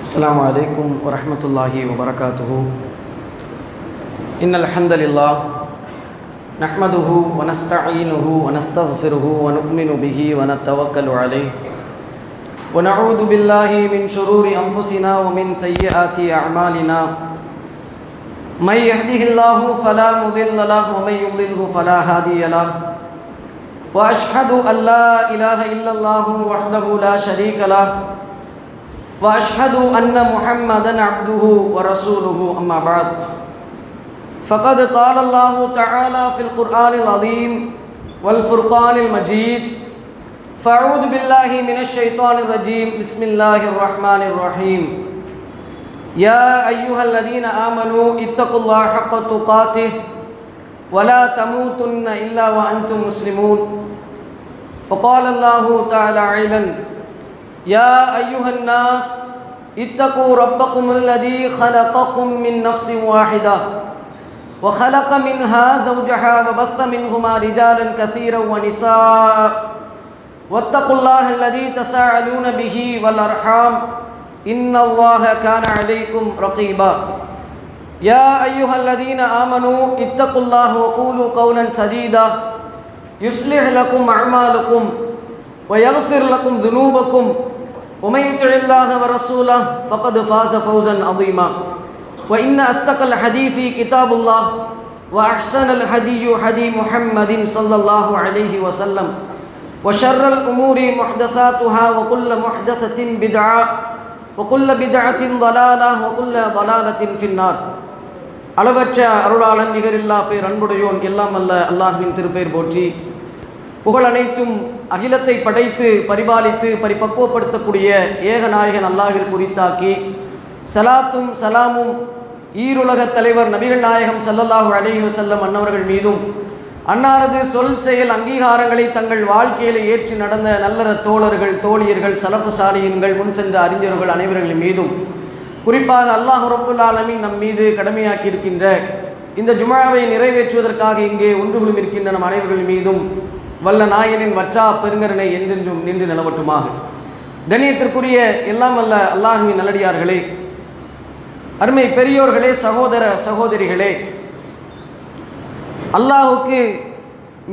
السلام عليكم ورحمة الله وبركاته. إن الحمد لله نحمده ونستعينه ونستغفره ونؤمن به ونتوكل عليه ونعوذ بالله من شرور أنفسنا ومن سيئات أعمالنا. من يهده الله فلا مضل له ومن يضلله فلا هادي له. وأشهد أن لا إله إلا الله وحده لا شريك له وأشهد أن محمدًا عبده ورسوله. أما بعد فقد قال الله تعالى في القرآن العظيم والفرقان المجيد: فأعوذ بالله من الشيطان الرجيم. بسم الله الرحمن الرحيم. يا أيها الذين آمنوا اتقوا الله حق تقاته ولا تموتن إلا وأنتم مسلمون. وقال الله تعالى عيلا: يا أيها الناس اتقوا ربكم الذي خلقكم من نفس واحدة وخلق منها زوجها وبث منهما رجالا كثيرا ونساء واتقوا الله الذي تساءلون به والأرحام إن الله كان عليكم رقيبا. يا أيها الذين آمنوا اتقوا الله وقولوا قولا سديدا يصلح لكم أعمالكم ويغفر لكم ذنوبكم ومن يطع الله ورسوله فقد فاز فوزا عظيما. وإن أصدق الحديث كتاب الله وأحسن الهدي هدي محمد صلى الله عليه وسلم وشر الأمور محدثاتها وكل محدثة بدعة وكل بدعة ضلالة وكل ضلالة في النار. அளவற்ற அருளாளன் நிகரில்லா பேர் அன்புடையோன் எல்லாம் அல்ல அல்லாஹ்வின் திருப்பெயர் போற்றி புகழ் அனைத்தும் அகிலத்தை படைத்து பரிபாலித்து பரிபக்குவப்படுத்தக்கூடிய ஏகநாயகன் அல்லாஹ்விற்கு உரித்தாக்கி சலாத்தும் சலாமும் ஈருலகத் தலைவர் நபிகள் நாயகம் ஸல்லல்லாஹு அலைஹி வஸல்லம் அன்னவர்கள் மீதும் அன்னாரது சொல் செயல் அங்கீகாரங்களை தங்கள் வாழ்க்கையில் ஏற்றி நடந்த நல்லற தோழர்கள் தோழியர்கள் சலஃபு சாலிஹீன்கள் முன் சென்ற அறிஞர்கள் அனைவர்கள் மீதும் குறிப்பாக அல்லாஹ் ரப்புல் ஆலமீன் நம் மீது கடமையாக்கி இருக்கின்ற இந்த ஜும்ஆவை நிறைவேற்றுவதற்காக இங்கே ஒன்று குழுமி இருக்கின்ற நம் அனைவர்கள் மீதும் வல்ல நாயனின் வற்றா பெருங்கருணை என்றென்றும் நின்று நிலவட்டுமாக. கண்ணியத்திற்குரிய எல்லாம் அல்ல அல்லாஹ்வின் நல்லடியார்களே, அருமை பெரியோர்களே, சகோதர சகோதரிகளே, அல்லாஹுக்கு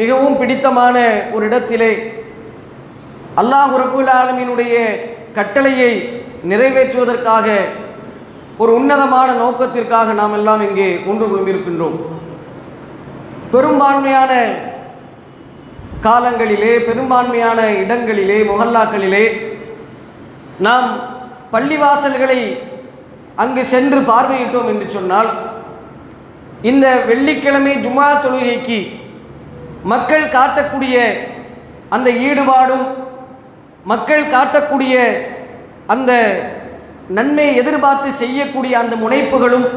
மிகவும் பிடித்தமான ஒரு இடத்திலே அல்லாஹ் ரப்புல் ஆலமீனுடைய கட்டளையை நிறைவேற்றுவதற்காக ஒரு உன்னதமான நோக்கத்திற்காக நாம் எல்லாம் இங்கே ஒன்று குழுமியிருக்கின்றோம். பெரும்பான்மையான காலங்களிலே பெரும்பான்மையான இடங்களிலே முஹல்லாக்களிலே நாம் பள்ளிவாசல்களை அங்கு சென்று பார்வையிட்டோம் என்று சொன்னால், இந்த வெள்ளிக்கிழமை ஜும்ஆ தொழுகைக்கு மக்கள் காட்டக்கூடிய அந்த ஈடுபாடும் மக்கள் காட்டக்கூடிய அந்த நன்மையை எதிர்பார்த்து செய்யக்கூடிய அந்த முனைப்புகளும்,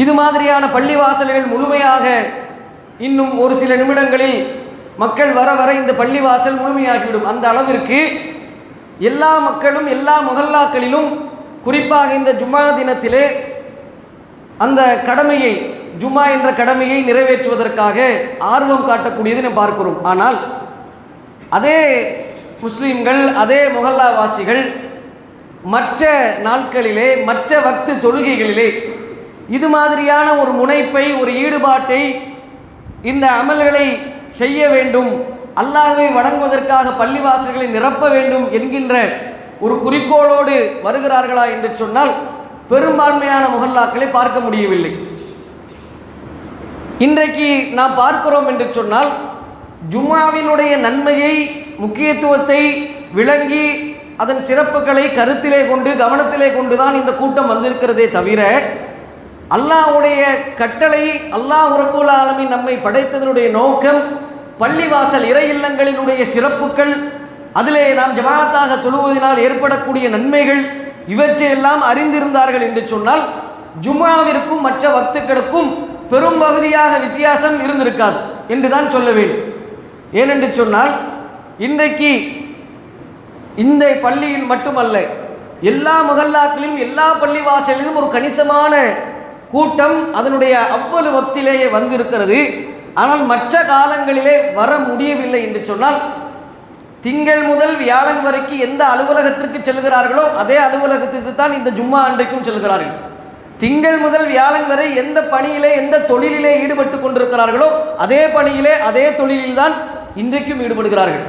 இது மாதிரியான பள்ளிவாசல்கள் முழுமையாக இன்னும் ஒரு சில நிமிடங்களில் மக்கள் வர வர இந்த பள்ளிவாசல் முழுமையாகிவிடும். அந்த அளவிற்கு எல்லா மக்களும் எல்லா முஹல்லாக்களிலும் குறிப்பாக இந்த ஜும்ஆ தினத்திலே அந்த கடமையை ஜும்ஆ என்ற கடமையை நிறைவேற்றுவதற்காக ஆர்வம் காட்டக்கூடியது நாம் பார்க்கிறோம். ஆனால் அதே முஸ்லீம்கள் அதே முஹல்லாவாசிகள் மற்ற நாட்களிலே மற்ற வக்து தொழுகைகளிலே இது மாதிரியான ஒரு முனைப்பை ஒரு ஈடுபாட்டை இந்த அமல்களை செய்ய வேண்டும், அல்லாஹ்வை வணங்குவதற்காக பள்ளிவாசல்களை நிரப்ப வேண்டும் என்கின்ற ஒரு குறிக்கோளோடு வருகிறார்களா என்று சொன்னால் பெரும்பான்மையான முஹல்லாக்களை பார்க்க முடியவில்லை. இன்றைக்கு நாம் பார்க்கிறோம் என்று சொன்னால், ஜும்ஆவினுடைய நன்மையை முக்கியத்துவத்தை விளங்கி அதன் சிறப்புகளை கருத்திலே கொண்டு கவனத்திலே கொண்டுதான் இந்த கூட்டம் வந்திருக்கிறதே தவிர, அல்லாஹ்வுடைய கட்டளை அல்லாஹ் ரப்புல் ஆலமீன் நம்மை படைத்ததனுடைய நோக்கம் பள்ளிவாசல் இறை இல்லங்களினுடைய சிறப்புகள், அதிலே நாம் ஜமாஅத்தாக தொழுவதனால் ஏற்படக்கூடிய நன்மைகள், இவற்றையெல்லாம் அறிந்திருந்தார்கள் என்று சொன்னால் ஜும்ஆவிற்கும் மற்ற வக்துக்களுக்கும் பெரும்பகுதியாக வித்தியாசம் இருந்திருக்காது என்றுதான் சொல்ல வேண்டும். ஏனென்று சொன்னால், இன்றைக்கு இந்த பள்ளியில் மட்டுமல்ல எல்லா முஹல்லாக்களிலும் எல்லா பள்ளிவாசலிலும் ஒரு கணிசமான கூட்டம் அதனுடைய அவ்வளவு வக்திலேயே வந்திருக்கிறது. ஆனால் மற்ற காலங்களிலே வர முடியவில்லை என்று சொன்னால் திங்கள் முதல் வியாழன் வரைக்கும் எந்த அலுவலகத்திற்கு செல்கிறார்களோ அதே அலுவலகத்துக்கு தான் இந்த ஜும்மா அன்றைக்கும் செல்கிறார்கள். திங்கள் முதல் வியாழன் வரை எந்த பணியிலே எந்த தொழிலிலே ஈடுபட்டு கொண்டிருக்கிறார்களோ அதே பணியிலே அதே தொழிலில் தான் இன்றைக்கும் ஈடுபடுகிறார்கள்.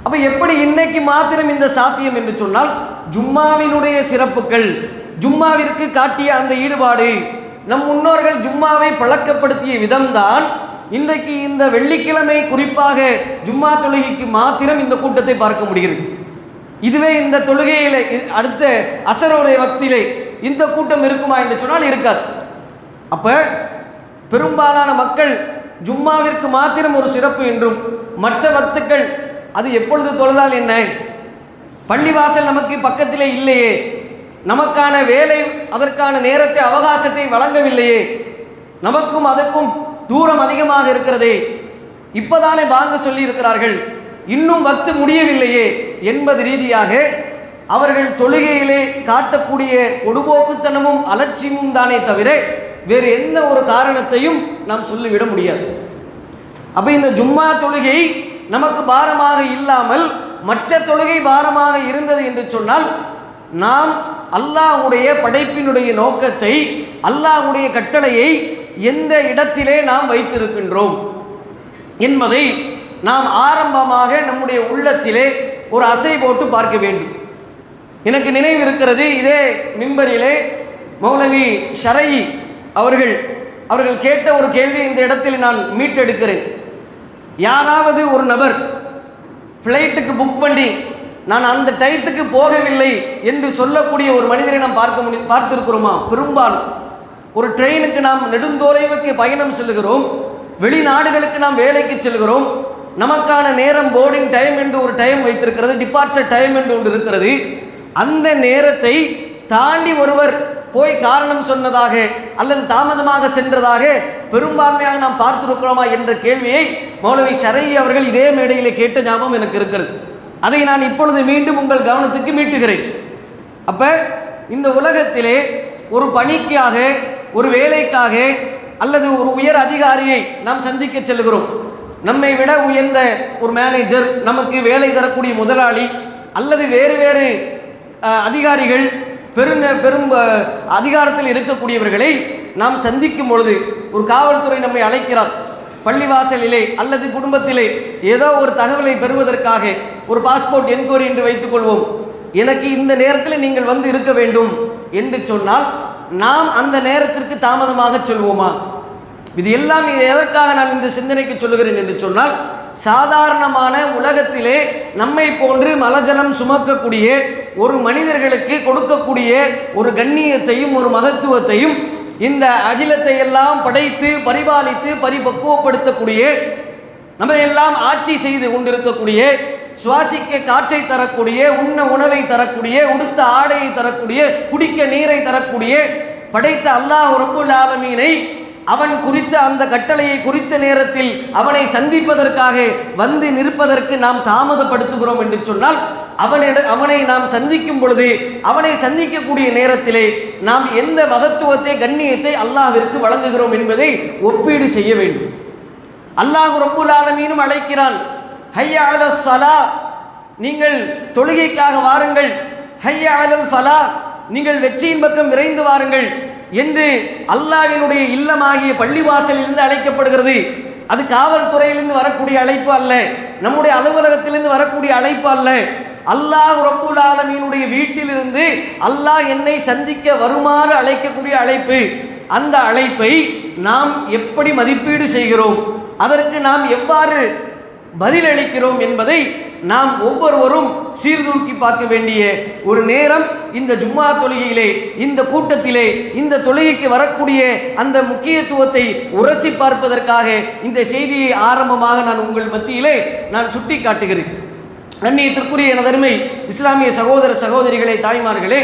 அப்போ எப்படி இன்னைக்கு மாத்திரம் இந்த சாத்தியம் என்று சொன்னால், ஜும்மாவினுடைய சிறப்புகள், ஜும்மாவிற்கு காட்டிய அந்த ஈடுபாடு, நம் முன்னோர்கள் ஜும்மாவை பழக்கப்படுத்திய விதம்தான் இன்றைக்கு இந்த வெள்ளிக்கிழமை குறிப்பாக ஜும்மா தொழுகைக்கு மாத்திரம் இந்த கூட்டத்தை பார்க்க முடிகிறது. இதுவே இந்த தொழுகையிலே அடுத்த அசருடைய வக்திலே இந்த கூட்டம் இருக்குமா என்று சொன்னால் இருக்காது. அப்போ பெரும்பாலான மக்கள் ஜும்மாவிற்கு மாத்திரம் ஒரு சிறப்பு என்றும், மற்ற வக்துக்கள் அது எப்பொழுது தொழுதால் என்ன, பள்ளிவாசல் நமக்கு பக்கத்திலே இல்லையே, நமக்கான வேலை அதற்கான நேரத்தை அவகாசத்தை வழங்கவில்லையே, நமக்கும் அதற்கும் தூரம் அதிகமாக இருக்கிறதே, இப்போதானே பாங்க சொல்லி இருக்கிறார்கள், இன்னும் வக்து முடியவில்லையே என்பது ரீதியாக அவர்கள் தொழுகையிலே காட்டக்கூடிய பொடுபோக்குத்தனமும் அலட்சியமும் தானே தவிர வேறு எந்த ஒரு காரணத்தையும் நாம் சொல்லிவிட முடியாது. அப்போ இந்த ஜும்மா தொழுகை நமக்கு பாரமாக இல்லாமல் மற்ற தொழுகை பாரமாக இருந்தது என்று சொன்னால், நாம் அல்லாஹ்வுடைய படைப்பினுடைய நோக்கத்தை, அல்லாஹ்வுடைய கட்டளையை எந்த இடத்திலே நாம் வைத்திருக்கின்றோம் என்பதை நாம் ஆரம்பமாக நம்முடைய உள்ளத்திலே ஒரு அசை போட்டு பார்க்க வேண்டும். எனக்கு நினைவு இருக்கிறது, இதே மிம்பரிலே மௌலவி ஷரயி அவர்கள் கேட்ட ஒரு கேள்வியை இந்த இடத்தில் நான் மீட்டெடுக்கிறேன். யாராவது ஒரு நபர் ஃப்ளைட்டுக்கு புக் பண்ணி நான் அந்த டயத்துக்கு போகவில்லை என்று சொல்லக்கூடிய ஒரு மனிதரை நாம் பார்த்திருக்கிறோமா? பெரும்பாலும் ஒரு ட்ரெயினுக்கு நாம் நெடுந்தொலைவுக்கு பயணம் செல்கிறோம், வெளிநாடுகளுக்கு நாம் வேலைக்கு செல்கிறோம், நமக்கான நேரம் போர்டிங் டைம் என்று ஒரு டைம் வைத்திருக்கிறது, டிபார்ச்சர் டைம் என்று ஒன்று இருக்கிறது. அந்த நேரத்தை தாண்டி ஒருவர் போய் காரணம் சொன்னதாக அல்லது தாமதமாக சென்றதாக பெரும்பான்மையாக நாம் பார்த்திருக்கிறோமா என்ற கேள்வியை மௌலவி ஷரயி அவர்கள் இதே மேடையிலே கேட்ட ஞாபகம் எனக்கு இருக்கிறது. அதை நான் இப்பொழுது மீண்டும் உங்கள் கவனத்துக்கு மீட்டுகிறேன். அப்போ இந்த உலகத்திலே ஒரு பணிக்காக, ஒரு வேலைக்காக அல்லது ஒரு உயர் அதிகாரியை நாம் சந்திக்க செல்கிறோம். நம்மை விட உயர்ந்த ஒரு மேனேஜர், நமக்கு வேலை தரக்கூடிய முதலாளி அல்லது வேறு வேறு அதிகாரிகள், பெரும் அதிகாரத்தில் இருக்கக்கூடியவர்களை நாம் சந்திக்கும் பொழுது ஒரு காவல்துறை நம்மை அழைக்கிறார். பள்ளிவாசலிலே அல்லது குடும்பத்திலே ஏதோ ஒரு தகவலை பெறுவதற்காக ஒரு பாஸ்போர்ட் என்கொயரி என்று வைத்துக்கொள்வோம். எனக்கு இந்த நேரத்தில் நீங்கள் வந்து இருக்க வேண்டும் என்று சொன்னால் நாம் அந்த நேரத்திற்கு தாமதமாக சொல்வோமா? இது எல்லாம் எதற்காக நான் இந்த சிந்தனைக்கு சொல்லுகிறேன் என்று சொன்னால், சாதாரணமான உலகத்திலே நம்மை போன்று மலஜலம் சுமக்கக்கூடிய ஒரு மனிதர்களுக்கு கொடுக்கக்கூடிய ஒரு கண்ணியத்தையும் ஒரு மகத்துவத்தையும், இந்த அகிலத்தை எல்லாம் படைத்து பரிபாலித்து பரிபக்குவப்படுத்தக்கூடிய, நம்ம எல்லாம் ஆட்சி செய்து கொண்டிருக்கக்கூடிய, சுவாசிக்க காற்றை தரக்கூடிய, உண்ண உணவை தரக்கூடிய, உடுத்த ஆடையை தரக்கூடிய, குடிக்க நீரை தரக்கூடிய படைத்த அல்லாஹ் ரப்புல் ஆலமீனை, அவன் குறித்த அந்த கட்டளையை குறித்த நேரத்தில் அவனை சந்திப்பதற்காக வந்து நிற்பதற்கு நாம் தாமதப்படுத்துகிறோம் என்று சொன்னால், அவனை நாம் சந்திக்கும் பொழுது, அவனை சந்திக்கக்கூடிய நேரத்திலே நாம் எந்த மகத்துவத்தை, கண்ணியத்தை அல்லாஹ்விற்கு வழங்குகிறோம் என்பதை ஒப்பீடு செய்ய வேண்டும். அல்லாஹ் ரப்புல் ஆலமீனும் அழைக்கிறான், ஹய்யா அலஸ் ஸலா, நீங்கள் தொழுகைக்காக வாருங்கள், ஹய்யா அலல் ஃபலா, நீங்கள் வெற்றியின் பக்கம் விரைந்து வாருங்கள் என்று அல்லாஹ்வினுடைய இல்லமாகிய பள்ளிவாசலிலிருந்து அழைக்கப்படுகிறது. அது காவல்துறையிலிருந்து வரக்கூடிய அழைப்பு அல்ல, நம்முடைய அலுவலகத்திலிருந்து வரக்கூடிய அழைப்பு அல்ல. அல்லாஹ் ரப்புல் ஆலமீனுடைய வீட்டிலிருந்து அல்லாஹ் என்னை சந்திக்க வருமாறு அழைக்கக்கூடிய அழைப்பு. அந்த அழைப்பை நாம் எப்படி மதிப்பீடு செய்கிறோம், அதற்கு நாம் எவ்வாறு பதிலளிக்கிறோம் என்பதை நாம் ஒவ்வொருவரும் சீர்தூக்கி பார்க்க வேண்டிய ஒரு நேரம் இந்த ஜும்மா தொழுகையிலே, இந்த கூட்டத்திலே, இந்த தொழுகைக்கு வரக்கூடிய அந்த முக்கியத்துவத்தை உரசி பார்ப்பதற்காக இந்த செய்தியை ஆரம்பமாக நான் உங்கள் மத்தியிலே நான் சுட்டி காட்டுகிறேன். கண்ணியத்திற்குரிய எனதருமை இஸ்லாமிய சகோதர சகோதரிகளே, தாய்மார்களே,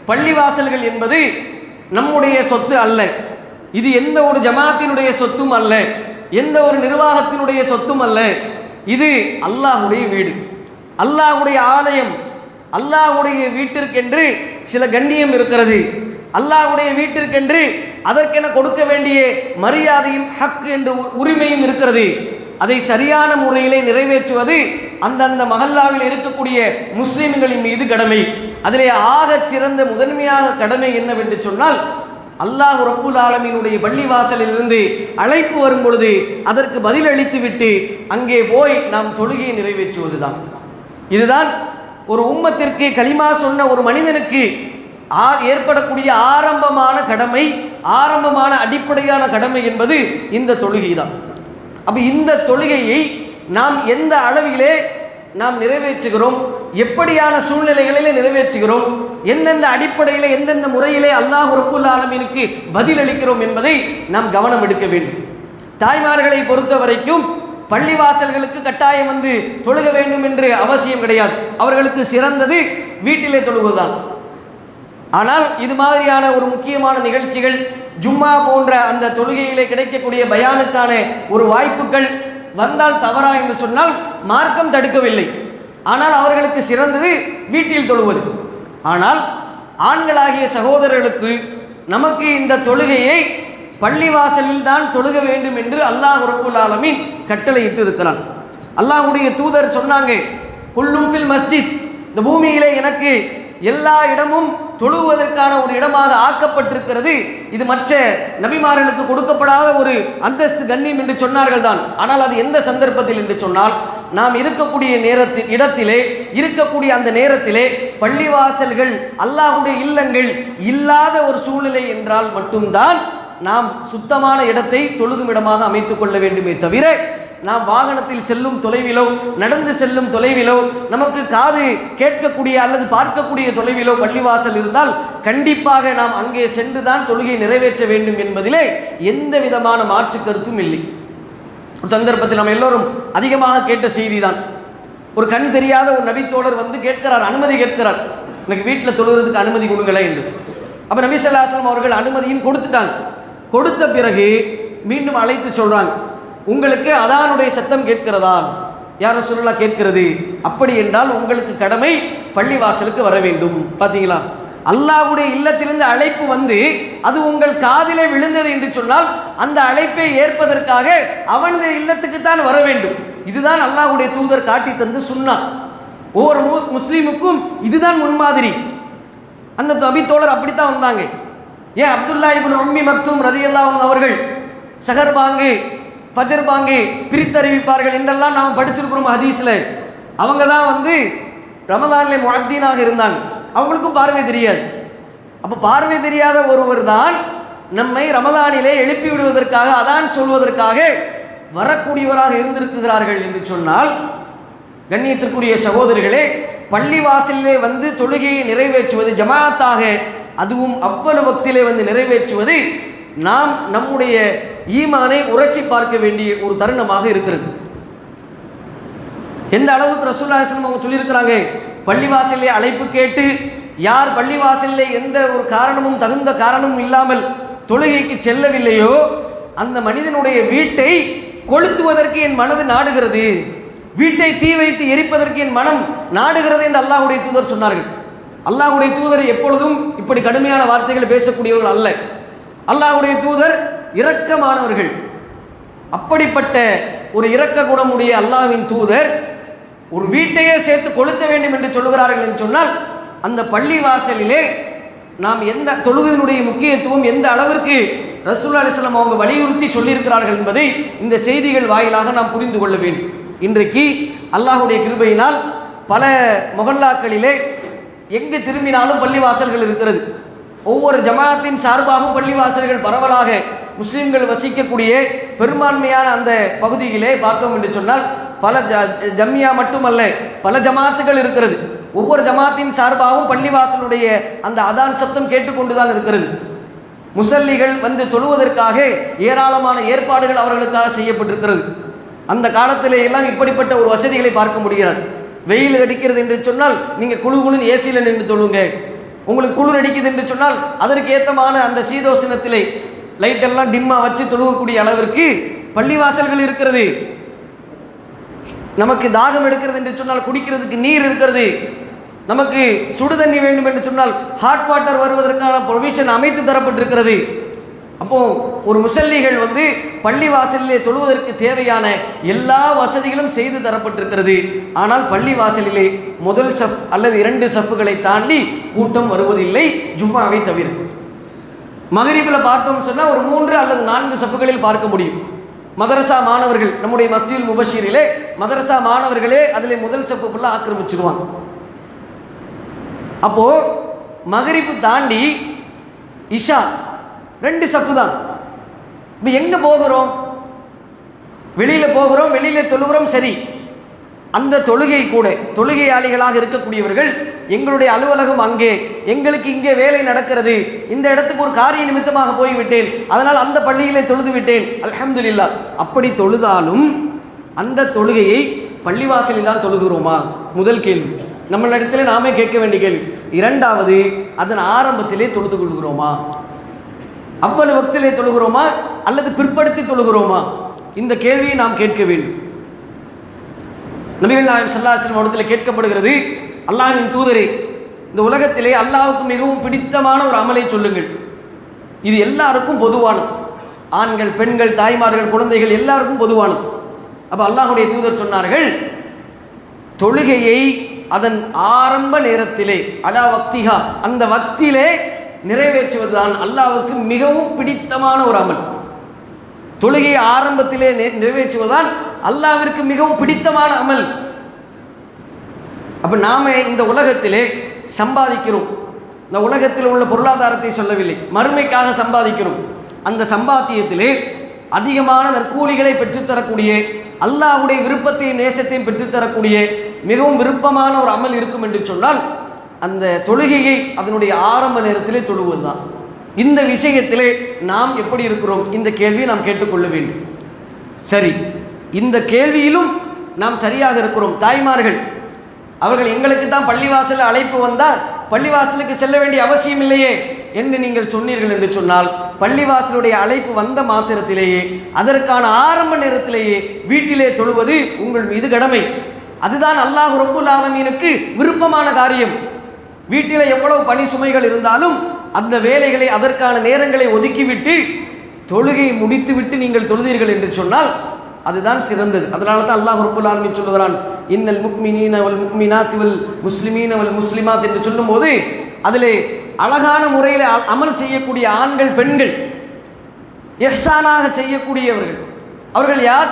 பள்ளிவாசல்கள் என்பது நம்முடைய சொத்து அல்ல. இது எந்த ஒரு ஜமாத்தினுடைய சொத்தும் அல்ல, எந்த ஒரு நிர்வாகத்தினுடைய சொத்தும் அல்ல. இது அல்லாஹ்வுடைய வீடு, அல்லாஹ்வுடைய ஆலயம். அல்லாஹ்வுடைய வீட்டிற்கென்று சில கண்ணியம் இருக்கிறது. அல்லாஹ்வுடைய வீட்டிற்கென்று அதற்கென கொடுக்க வேண்டிய மரியாதையும் ஹக் என்ற உரிமையும் இருக்கிறது. அதை சரியான முறையிலே நிறைவேற்றுவது அந்தந்த மஹல்லாவில் இருக்கக்கூடிய முஸ்லிம்களின் மீது கடமை. அதிலே ஆக சிறந்த முதன்மையாக கடமை என்னவென்று சொன்னால், அல்லாஹ் ரப்புல் ஆலமீனுடைய பள்ளிவாசலிலிருந்து அழைப்பு வரும் பொழுது அதற்கு பதிலளித்து விட்டு அங்கே போய் நாம் தொழுகையை நிறைவேற்றுவதுதான். இதுதான் ஒரு உம்மத்திற்கு கலிமா சொன்ன ஒரு மனிதனுக்கு ஏற்படக்கூடிய ஆரம்பமான கடமை, ஆரம்பமான அடிப்படையான கடமை என்பது இந்த தொழுகை தான். அப்போ இந்த தொழுகையை நாம் எந்த அளவிலே நாம் நிறைவேற்றுகிறோம், எப்படியான சூழ்நிலைகளிலே நிறைவேற்றுகிறோம், எந்தெந்த அடிப்படையிலே எந்தெந்த முறையிலே அல்லாஹ் ரப்புல் ஆலமீனுக்கு பதிலளிக்கிறோம் என்பதை நாம் கவனம் எடுக்க வேண்டும். தாய்மார்களை பொறுத்த வரைக்கும் பள்ளிவாசல்களுக்கு கட்டாயம் வந்து தொழுக வேண்டும் என்று அவசியம் கிடையாது. அவர்களுக்கு சிறந்தது வீட்டிலே தொழுவதுதான். ஆனால் இது மாதிரியான ஒரு முக்கியமான நிகழ்ச்சிகள், ஜும்மா போன்ற அந்த தொழுகையிலே கிடைக்கக்கூடிய பயானுக்கான ஒரு வாய்ப்புகள் வந்தால் தவறா என்று சொன்னால் மார்க்கம் தடுக்கவில்லை. ஆனால் அவர்களுக்கு சிறந்தது வீட்டில் தொழுவது. ஆனால் ஆண்களாகிய சகோதரர்களுக்கு நமக்கு இந்த தொழுகையை பள்ளிவாசலில் தான் தொழுக வேண்டும் என்று அல்லாஹ் ரப்புல் ஆலமீன் கட்டளையிட்டு இருக்கிறான். அல்லாஹ்வுடைய தூதர் சொன்னாங்க, குல்லும் ஃபில் மஸ்ஜித், இந்த பூமியிலே எனக்கு எல்லா இடமும் தொழுவதற்கான ஒரு இடமாக ஆக்கப்பட்டிருக்கிறது. இது மற்ற நபிமார்களுக்கு கொடுக்கப்படாத ஒரு அந்தஸ்து, கண்ணியம் என்று சொன்னார்கள் தான். ஆனால் அது எந்த சந்தர்ப்பத்தில் என்று சொன்னால், நாம் இருக்கக்கூடிய இடத்திலே இருக்கக்கூடிய அந்த நேரத்திலே பள்ளிவாசல்கள் அல்லாஹ்வுடைய இல்லங்கள் இல்லாத ஒரு சூழ்நிலை என்றால் மட்டும்தான் நாம் சுத்தமான இடத்தை தொழுகும் இடமாக அமைத்துக் கொள்ள வேண்டுமே தவிர, நாம் வாகனத்தில் செல்லும் தொலைவிலோ, நடந்து செல்லும் தொலைவிலோ, நமக்கு காது கேட்கக்கூடிய அல்லது பார்க்கக்கூடிய தொலைவிலோ பள்ளிவாசல் இருந்தால் கண்டிப்பாக நாம் அங்கே சென்றுதான் தொழுகை நிறைவேற்ற வேண்டும் என்பதிலே எந்த விதமான மாற்று கருத்தும் இல்லை. ஒரு சந்தர்ப்பத்தில் நம்ம எல்லோரும் அதிகமாக கேட்ட செய்தி தான், ஒரு கண் தெரியாத ஒரு நபித்தோழர் வந்து கேட்கிறார், அனுமதி கேட்கிறார், எனக்கு வீட்டில் தொழுகிறதுக்கு அனுமதி கொடுங்களேன் என்று. அப்போ நபி ஸல்லல்லாஹு அலைஹி வஸல்லம் அவர்கள் அனுமதியும் கொடுத்துட்டாங்க. கொடுத்த பிறகு மீண்டும் அழைத்து சொல்றாங்க, உங்களுக்கு அதானுடைய சத்தம் கேட்கிறதா? யார் ரசூலுல்லாஹ் கேட்கிறது. அப்படி என்றால் உங்களுக்கு கடமை பள்ளிவாசலுக்கு வர வேண்டும். பார்த்தீங்களா, அல்லாஹ்வுடைய இல்லத்திலிருந்து அழைப்பு வந்து அது உங்கள் காதிலே விழுந்தது என்று சொன்னால் அந்த அழைப்பை ஏற்பதற்காக அவனது இல்லத்துக்கு தான் வர வேண்டும். இதுதான் அல்லாஹ்வுடைய தூதர் காட்டி தந்து சுன்னா. ஒவ்வொரு முஸ்லீமுக்கும் இதுதான் முன்மாதிரி. அந்த நபித்தோழர் அப்படித்தான் வந்தாங்க. ஏன் அப்துல்லா இப்னு உம்மி மக்தூம் ரலியல்லாஹு அன்ஹு அவர்கள் ஸஹர் பாங்கு ஃபஜர் பாங்கு பிரித்தறிவிப்பார்கள் என்றெல்லாம் நாம் படிச்சிருக்கிறோம் ஹதீஸில். அவங்க தான் வந்து ரமதானிலே முஅத்தீனாக இருந்தாங்க. அவங்களுக்கும் பார்வை தெரியாது. அப்போ பார்வை தெரியாத ஒருவர் தான் நம்மை ரமதானிலே எழுப்பி விடுவதற்காக, அதான் சொல்வதற்காக வரக்கூடியவராக இருந்திருக்கிறார்கள் என்று சொன்னால், கண்ணியத்திற்குரிய சகோதரிகளே, பள்ளிவாசலிலே வந்து தொழுகையை நிறைவேற்றுவது ஜமாத்தாக, அதுவும் அவ்வளவு வக்திலே வந்து நிறைவேற்றுவது நாம் நம்முடைய ஈமானை உரசி பார்க்க வேண்டிய ஒரு தருணமாக இருக்கிறது. எந்த அளவுக்கு ரசூலுல்லாஹி ஸல்லல்லாஹு அலைஹி வஸல்லம் அவங்க சொல்லியிருக்கிறாங்க, பள்ளிவாசலிலே அழைப்பு கேட்டு யார் பள்ளிவாசலிலே எந்த ஒரு காரணமும் தகுந்த காரணமும் இல்லாமல் தொழுகைக்கு செல்லவில்லையோ அந்த மனிதனுடைய வீட்டை கொளுத்துவதற்கு என் மனது நாடுகிறது, வீட்டை தீ வைத்து எரிப்பதற்கு என் மனம் நாடுகிறது என்று அல்லாஹ்வுடைய தூதர் சொன்னார்கள். அல்லாஹ்வுடைய தூதர் எப்பொழுதும் இப்படி கடுமையான வார்த்தைகளை பேசக்கூடியவர்கள் அல்ல. அல்லாஹ்வுடைய தூதர் இரக்கமானவர்கள். அப்படிப்பட்ட ஒரு இரக்க குணமுடைய அல்லாஹ்வின் தூதர் ஒரு வீட்டையே சேர்த்து கொளுத்த வேண்டும் என்று சொல்லுகிறார்கள் என்று சொன்னால், அந்த பள்ளி வாசலிலே நாம் எந்த தொழுகையினுடைய முக்கியத்துவம் எந்த அளவிற்கு ரசூலுல்லாஹி அலைஹி வஸல்லம் அவங்க வலியுறுத்தி சொல்லியிருக்கிறார்கள் என்பதை இந்த செய்திகள் வாயிலாக நாம் புரிந்து கொள்ள வேண்டும். இன்றைக்கு அல்லாஹ்வுடைய கிருபையினால் பல மொஹல்லாக்களிலே எங்கு திரும்பினாலும் பள்ளிவாசல்கள் இருக்கிறது. ஒவ்வொரு ஜமாத்தின் சார்பாகவும் பள்ளிவாசல்கள் பரவலாக முஸ்லீம்கள் வசிக்கக்கூடிய பெரும்பான்மையான அந்த பகுதியிலே பார்த்தோம் என்று சொன்னால் பல ஜம்மியா மட்டுமல்ல, பல ஜமாத்துகள் இருக்கிறது. ஒவ்வொரு ஜமாத்தின் சார்பாகவும் பள்ளிவாசலுடைய அந்த அதான் சப்தம் கேட்டுக்கொண்டுதான் இருக்கிறது. முசல்லிகள் வந்து தொழுவதற்காக ஏராளமான ஏற்பாடுகள் அவர்களுக்காக செய்யப்பட்டிருக்கிறது. அந்த காலத்திலே எல்லாம் இப்படிப்பட்ட ஒரு வசதிகளை பார்க்க முடிகிறது. வெயில் அடிக்கிறது என்று சொன்னால் நீங்கள் குழுன்னு ஏசியில் நின்று தொழுங்க. உங்களுக்கு குளிர் அடிக்குது என்று சொன்னால் அதற்கு ஏற்றமான அந்த சீதோசனத்திலே லைட்டெல்லாம் டிம்மா வச்சு தொழுகக்கூடிய அளவிற்கு பள்ளிவாசல்கள் இருக்கிறது. நமக்கு தாகம் எடுக்கிறது என்று சொன்னால் குடிக்கிறதுக்கு நீர் இருக்கிறது. நமக்கு சுடு தண்ணி வேண்டும் என்று சொன்னால் ஹாட் வாட்டர் வருவதற்கான ப்ரொவிஷன் அமைத்து தரப்பட்டிருக்கிறது. அப்போ ஒரு முசல்லிகள் பள்ளி வாசலிலே தொழுவதற்கு தேவையான எல்லா வசதிகளும் செய்து தரப்பட்டிருக்கிறது. ஆனால் பள்ளி வாசலிலே முதல் சஃப் அல்லது 2 சஃப்புகளை தாண்டி கூட்டம் வருவதில்லை, ஜும்மாவை தவிர. மகரிபில் பார்த்தோம் சொன்னால் ஒரு 3 அல்லது 4 சஃப்புகளில் பார்க்க முடியும். மதரசா மாணவர்கள், நம்முடைய மஸ்ஜிதுல் முபஷிரிலே மதரசா மாணவர்களே அதில் முதல் சஃப்பு ஃபுல்லாக ஆக்கிரமிச்சிருவாங்க. அப்போ மகரிப்பு தாண்டி இஷா 2 சஃப்பு தான். இப்போ எங்கே போகிறோம்? வெளியில் போகிறோம், வெளியில் தொழுகிறோம். சரி, அந்த தொழுகை கூட தொழுகையாளிகளாக இருக்கக்கூடியவர்கள் எங்களுடைய அலுவலகம் அங்கே, எங்களுக்கு இங்கே வேலை நடக்கிறது, இந்த இடத்துக்கு ஒரு காரிய நிமித்தமாக போய்விட்டேன், அதனால் அந்த பள்ளியிலே தொழுது விட்டேன், அல்ஹம்துலில்லாஹ். அப்படி தொழுதாலும் அந்த தொழுகையை பள்ளிவாசலில் தான் தொழுகிறோமா? முதல் கேள்வி நம்மளிடத்தில் நாமே கேட்க வேண்டிய கேள்வி. 2வது, அதன் ஆரம்பத்திலே தொழுது கொள்கிறோமா? அவ்வளவு வக்திலே தொழுகிறோமா அல்லது பிற்படுத்தி தொழுகிறோமா? இந்த கேள்வியை நாம் கேட்க வேண்டும். நபிகள் நாயகம் ஸல்லல்லாஹு அலைஹி வஸல்லம் இடத்தில் கேட்கப்படுகிறது, அல்லாஹ்வின் தூதரே, இந்த உலகத்திலே அல்லாஹ்வுக்கு மிகவும் பிடித்தமான ஒரு அமலை சொல்லுங்கள். இது எல்லாருக்கும் பொதுவானது, ஆண்கள், பெண்கள், தாய்மார்கள், குழந்தைகள் எல்லாருக்கும் பொதுவானது. அப்போ அல்லாஹ்வுடைய தூதர் சொன்னார்கள், தொழுகையை அதன் ஆரம்ப நேரத்திலே அலா வக்திஹா, அந்த வக்திலே நிறைவேற்றுவதுதான் அல்லாஹ்வுக்கு மிகவும் பிடித்தமான ஒரு அமல். தொழுகையை ஆரம்பத்திலே நிறைவேற்றுவதுதான் அல்லாஹ்விற்கு மிகவும் பிடித்தமான அமல். அப்போ நாம் இந்த உலகத்திலே சம்பாதிக்கிறோம். இந்த உலகத்தில் உள்ள பொருளாதாரத்தை சொல்லவில்லை, மறுமைக்காக சம்பாதிக்கிறோம். அந்த சம்பாத்தியத்திலே அதிகமான நற்கூலிகளை பெற்றுத்தரக்கூடிய, அல்லாஹ்வுடைய விருப்பத்தையும் நேசத்தையும் பெற்றுத்தரக்கூடிய மிகவும் விருப்பமான ஒரு அமல் இருக்கும் என்று சொன்னால் அந்த தொழுகையை அதனுடைய ஆரம்ப நேரத்திலே தொழுவது தான். இந்த விஷயத்திலே நாம் எப்படி இருக்கிறோம்? இந்த கேள்வியை நாம் கேட்டுக்கொள்ள வேண்டும். சரி, இந்த கேள்வியிலும் நாம் சரியாக இருக்கிறோம். தாய்மார்கள் அவர்கள் எங்களுக்கு தான் பள்ளிவாசலில் அழைப்பு வந்தால் பள்ளிவாசலுக்கு செல்ல வேண்டிய அவசியம் இல்லையே என்று நீங்கள் சொன்னீர்கள் என்று சொன்னால், பள்ளிவாசலுடைய அழைப்பு வந்த மாத்திரத்திலேயே அதற்கான ஆரம்ப நேரத்திலேயே வீட்டிலே தொழுவது உங்கள் மீது கடமை. அதுதான் அல்லாஹ் ரப்புல் ஆலமீனுக்கு விருப்பமான காரியம். வீட்டில் எவ்வளவு பணி சுமைகள் இருந்தாலும் அந்த வேலைகளை, அதற்கான நேரங்களை ஒதுக்கிவிட்டு தொழுகை முடித்துவிட்டு நீங்கள் தொழுதீர்கள் என்று சொன்னால் அதுதான் சிறந்தது. அதனால தான் அல்லாஹ் ரப்புல் ஆலமீன் சொல்லுகிறான், இன்னல் முக்மினீன வல் முக்மினாத் வல் முஸ்லிமீன வல் முஸ்லிமாத் என்று சொல்லும்போது அதிலே அழகான முறையில் அமல் செய்யக்கூடிய ஆண்கள், பெண்கள், இஹ்சானாக செய்யக்கூடியவர்கள், அவர்கள் யார்?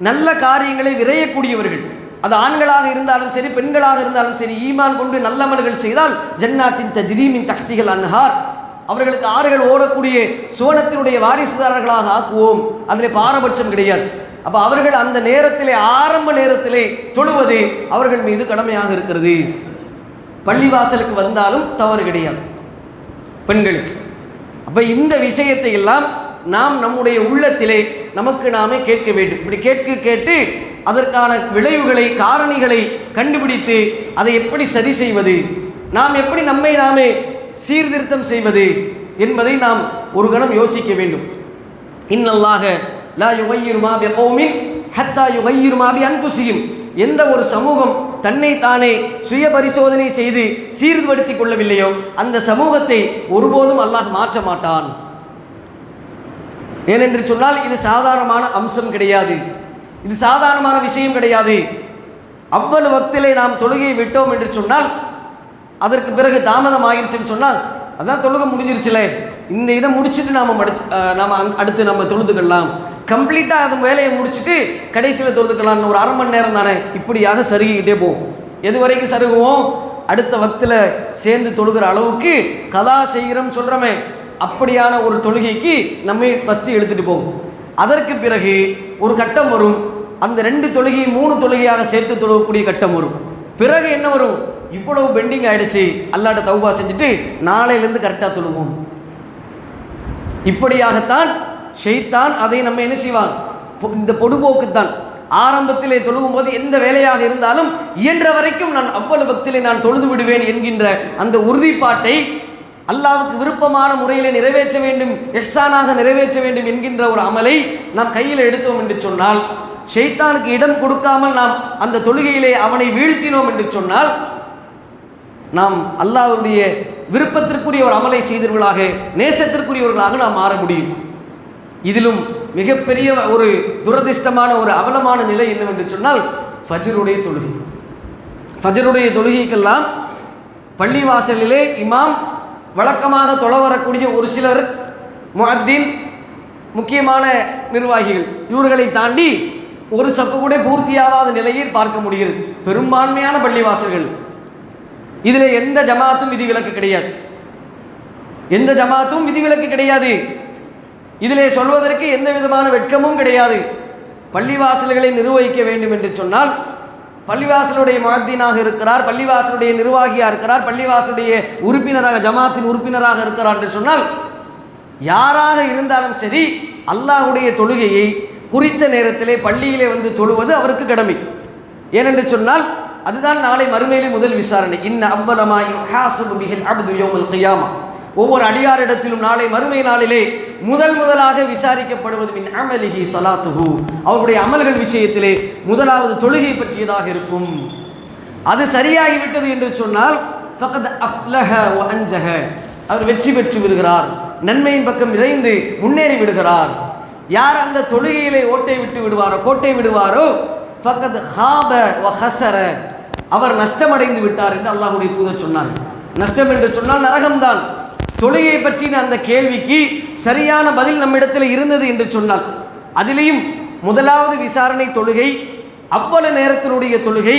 நல்ல காரியங்களை விரையக்கூடியவர்கள். அது ஆண்களாக இருந்தாலும் சரி, பெண்களாக இருந்தாலும் சரி, ஈமான் கொண்டு நல்லமல்கள் செய்தால் ஜன்னாத்தின் தஜ்ரீ மின் தஹ்திஹல் அன்ஹார், அவர்களுக்கு ஆறுகள் ஓடக்கூடிய சோனத்தினுடைய வாரிசுதாரர்களாக ஆக்குவோம். அதில் பாரபட்சம் கிடையாது. அப்போ அவர்கள் அந்த நேரத்திலே, ஆரம்ப நேரத்திலே தொழுவது அவர்கள் மீது கடமையாக இருக்கிறது. பள்ளிவாசலுக்கு வந்தாலும் தவறு கிடையாது பெண்களுக்கு. அப்போ இந்த விஷயத்தை எல்லாம் நாம் நம்முடைய உள்ளத்திலே நமக்கு நாமே கேட்க வேண்டும். இப்படி கேட்டு அதற்கான விளைவுகளை, காரணிகளை கண்டுபிடித்து அதை எப்படி சரி செய்வது, நாம் எப்படி நம்மை நாமே சீர்திருத்தம் செய்வது என்பதை நாம் ஒரு கணம் யோசிக்க வேண்டும். இன்னல்லாஹ லா யுகையிரு மா பிகௌமின் ஹத்தா யுகையிரு மா பி அன்ஃபுஸிஹிம். எந்த ஒரு சமூகம் தன்னை தானே சுய பரிசோதனை செய்து சீர்படுத்தி கொள்ளவில்லையோ அந்த சமூகத்தை ஒருபோதும் அல்லாஹ் மாற்ற மாட்டான். ஏனென்று சொன்னால் இது சாதாரணமான அம்சம் கிடையாது, இது சாதாரணமான விஷயம் கிடையாது. அவ்வளவு வக்திலே நாம் தொழுகையை விட்டோம் என்று சொன்னால், அதற்கு பிறகு தாமதம் ஆகிருச்சுன்னு சொன்னால், அதான் தொழுகை முடிஞ்சிருச்சுல, இந்த இதை முடிச்சுட்டு நாம் அடுத்து நம்ம தொழுதுக்கலாம், கம்ப்ளீட்டாக அந்த வேலையை முடிச்சுட்டு கடைசியில் தொழுதுக்கலாம்னு ஒரு 1/2 மணி நேரம் தானே, இப்படியாக சருகிக்கிட்டே போவோம். எது வரைக்கும் சருகுவோம்? அடுத்த வக்தில் சேர்ந்து தொழுகிற அளவுக்கு கதா செய்கிறோம் சொல்கிறோமே, அப்படியான ஒரு தொழுகைக்கு நம்ம ஃபஸ்ட்டு எடுத்துகிட்டு போவோம். அதற்கு பிறகு ஒரு கட்டம் வரும், அந்த 2 தொழுகையை 3 தொழுகையாக சேர்த்து தொழக்கூடிய கட்டம் வரும். பிறகு என்ன வரும்? இவ்வளவு பெண்டிங் ஆகிடுச்சு, அல்லாஹ்ட்ட தௌபா செஞ்சுட்டு நாளையிலேருந்து கரெக்டாக தொழுவோம். இப்படியாகத்தான் ஷைத்தான் அதை நம்ம என்ன செய்வான்? இந்த பொடுபோக்குத்தான். ஆரம்பத்திலே தொழுகும் போது எந்த வேலையாக இருந்தாலும் இயன்ற வரைக்கும் நான் அவ்வளவு பக்திலே நான் தொழுது விடுவேன் என்கின்ற அந்த உறுதிப்பாட்டை அல்லாஹ்வுக்கு விருப்பமான முறையில் நிறைவேற்ற வேண்டும், இஹ்சானாக நிறைவேற்ற வேண்டும் என்கின்ற ஒரு அமலை நாம் கையில் எடுத்தோம் என்று சொன்னால், ஷைத்தானுக்கு இடம் கொடுக்காமல் நாம் அந்த தொழுகையிலே அவனை வீழ்த்தினோம் என்று சொன்னால், நாம் அல்லாஹ்வுடைய விருப்பத்திற்குரிய ஒரு அமலை செய்தவர்களாக, நேசத்திற்குரியவர்களாக நாம் மாற முடியும். இதிலும் மிகப்பெரிய ஒரு துரதிர்ஷ்டமான ஒரு அவலமான நிலை என்னவென்று சொன்னால் ஃபஜ்ருடைய தொழுகை. ஃபஜ்ருடைய தொழுகைக்கெல்லாம் பள்ளிவாசலிலே இமாம் வழக்கமாக தொழ வரக்கூடிய ஒரு சிலர், முஅத்தின், முக்கியமான நிர்வாகிகள், இவர்களை தாண்டி ஒரு சப்பு கூட பூர்த்தியாகாத நிலையில் பார்க்க முடிகிறது பெரும்பான்மையான பள்ளிவாசல்கள். இதில் எந்த ஜமாத்தும் விதிவிலக்கு கிடையாது, எந்த ஜமாத்தும் விதிவிலக்கு கிடையாது. இதிலே சொல்வதற்கு எந்த விதமான வெட்கமும் கிடையாது. பள்ளிவாசல்களை நிர்வகிக்க வேண்டும் என்று சொன்னால் பள்ளிவாசலுடைய முஅத்தினாக இருக்கிறார், பள்ளிவாசலுடைய நிர்வாகியாக இருக்கிறார், பள்ளிவாசலுடைய உறுப்பினராக, ஜமாத்தின் உறுப்பினராக இருக்கிறார் என்று சொன்னால் யாராக இருந்தாலும் சரி அல்லாஹ்வுடைய தொழுகையை குறித்த நேரத்திலே பள்ளியிலே வந்து தொழுவது அவருக்கு கடமை. ஏனென்று சொன்னால் அதுதான் நாளை மறுமையிலே முதல் விசாரணை. இன்ன அவ்வலமா யுஹாஸபு பிஹில் அப்து யௌமல் கியாமா. ஒவ்வொரு அடியாரிடத்திலும் நாளை மறுமை நாளிலே முதலாக விசாரிக்கப்படுவது மின் அமலிஹி ஸலாத்துஹு, அவருடைய அமல்கள் விஷயத்திலே முதலாவது தொழுகை பற்றியதாக இருக்கும். அது சரியாகிவிட்டது என்று சொன்னால் ஃபகத் அஃப்லஹ வ அன்ஜஹ, அவர் வெற்றி பெற்று விடுகிறார், நன்மையின் பக்கம் விரைந்து முன்னேறி விடுகிறார். யார் அந்த தொழுகையிலே ஓட்டை விட்டு விடுவாரோ, கோட்டை விடுவாரோ, ஃபகத் ஹாப வ ஹஸர, அவர் நஷ்டமடைந்து விட்டார் என்று அல்லாஹ்வுடைய தூதர் சொன்னார். நஷ்டம் என்று சொன்னால் நரகம்தான். தொழுகையை பற்றின அந்த கேள்விக்கு சரியான பதில் நம்மிடத்தில் இருந்தது என்று சொன்னால், அதிலேயும் முதலாவது விசாரணை தொழுகை, அவ்வளவு நேரத்தினுடைய தொழுகை,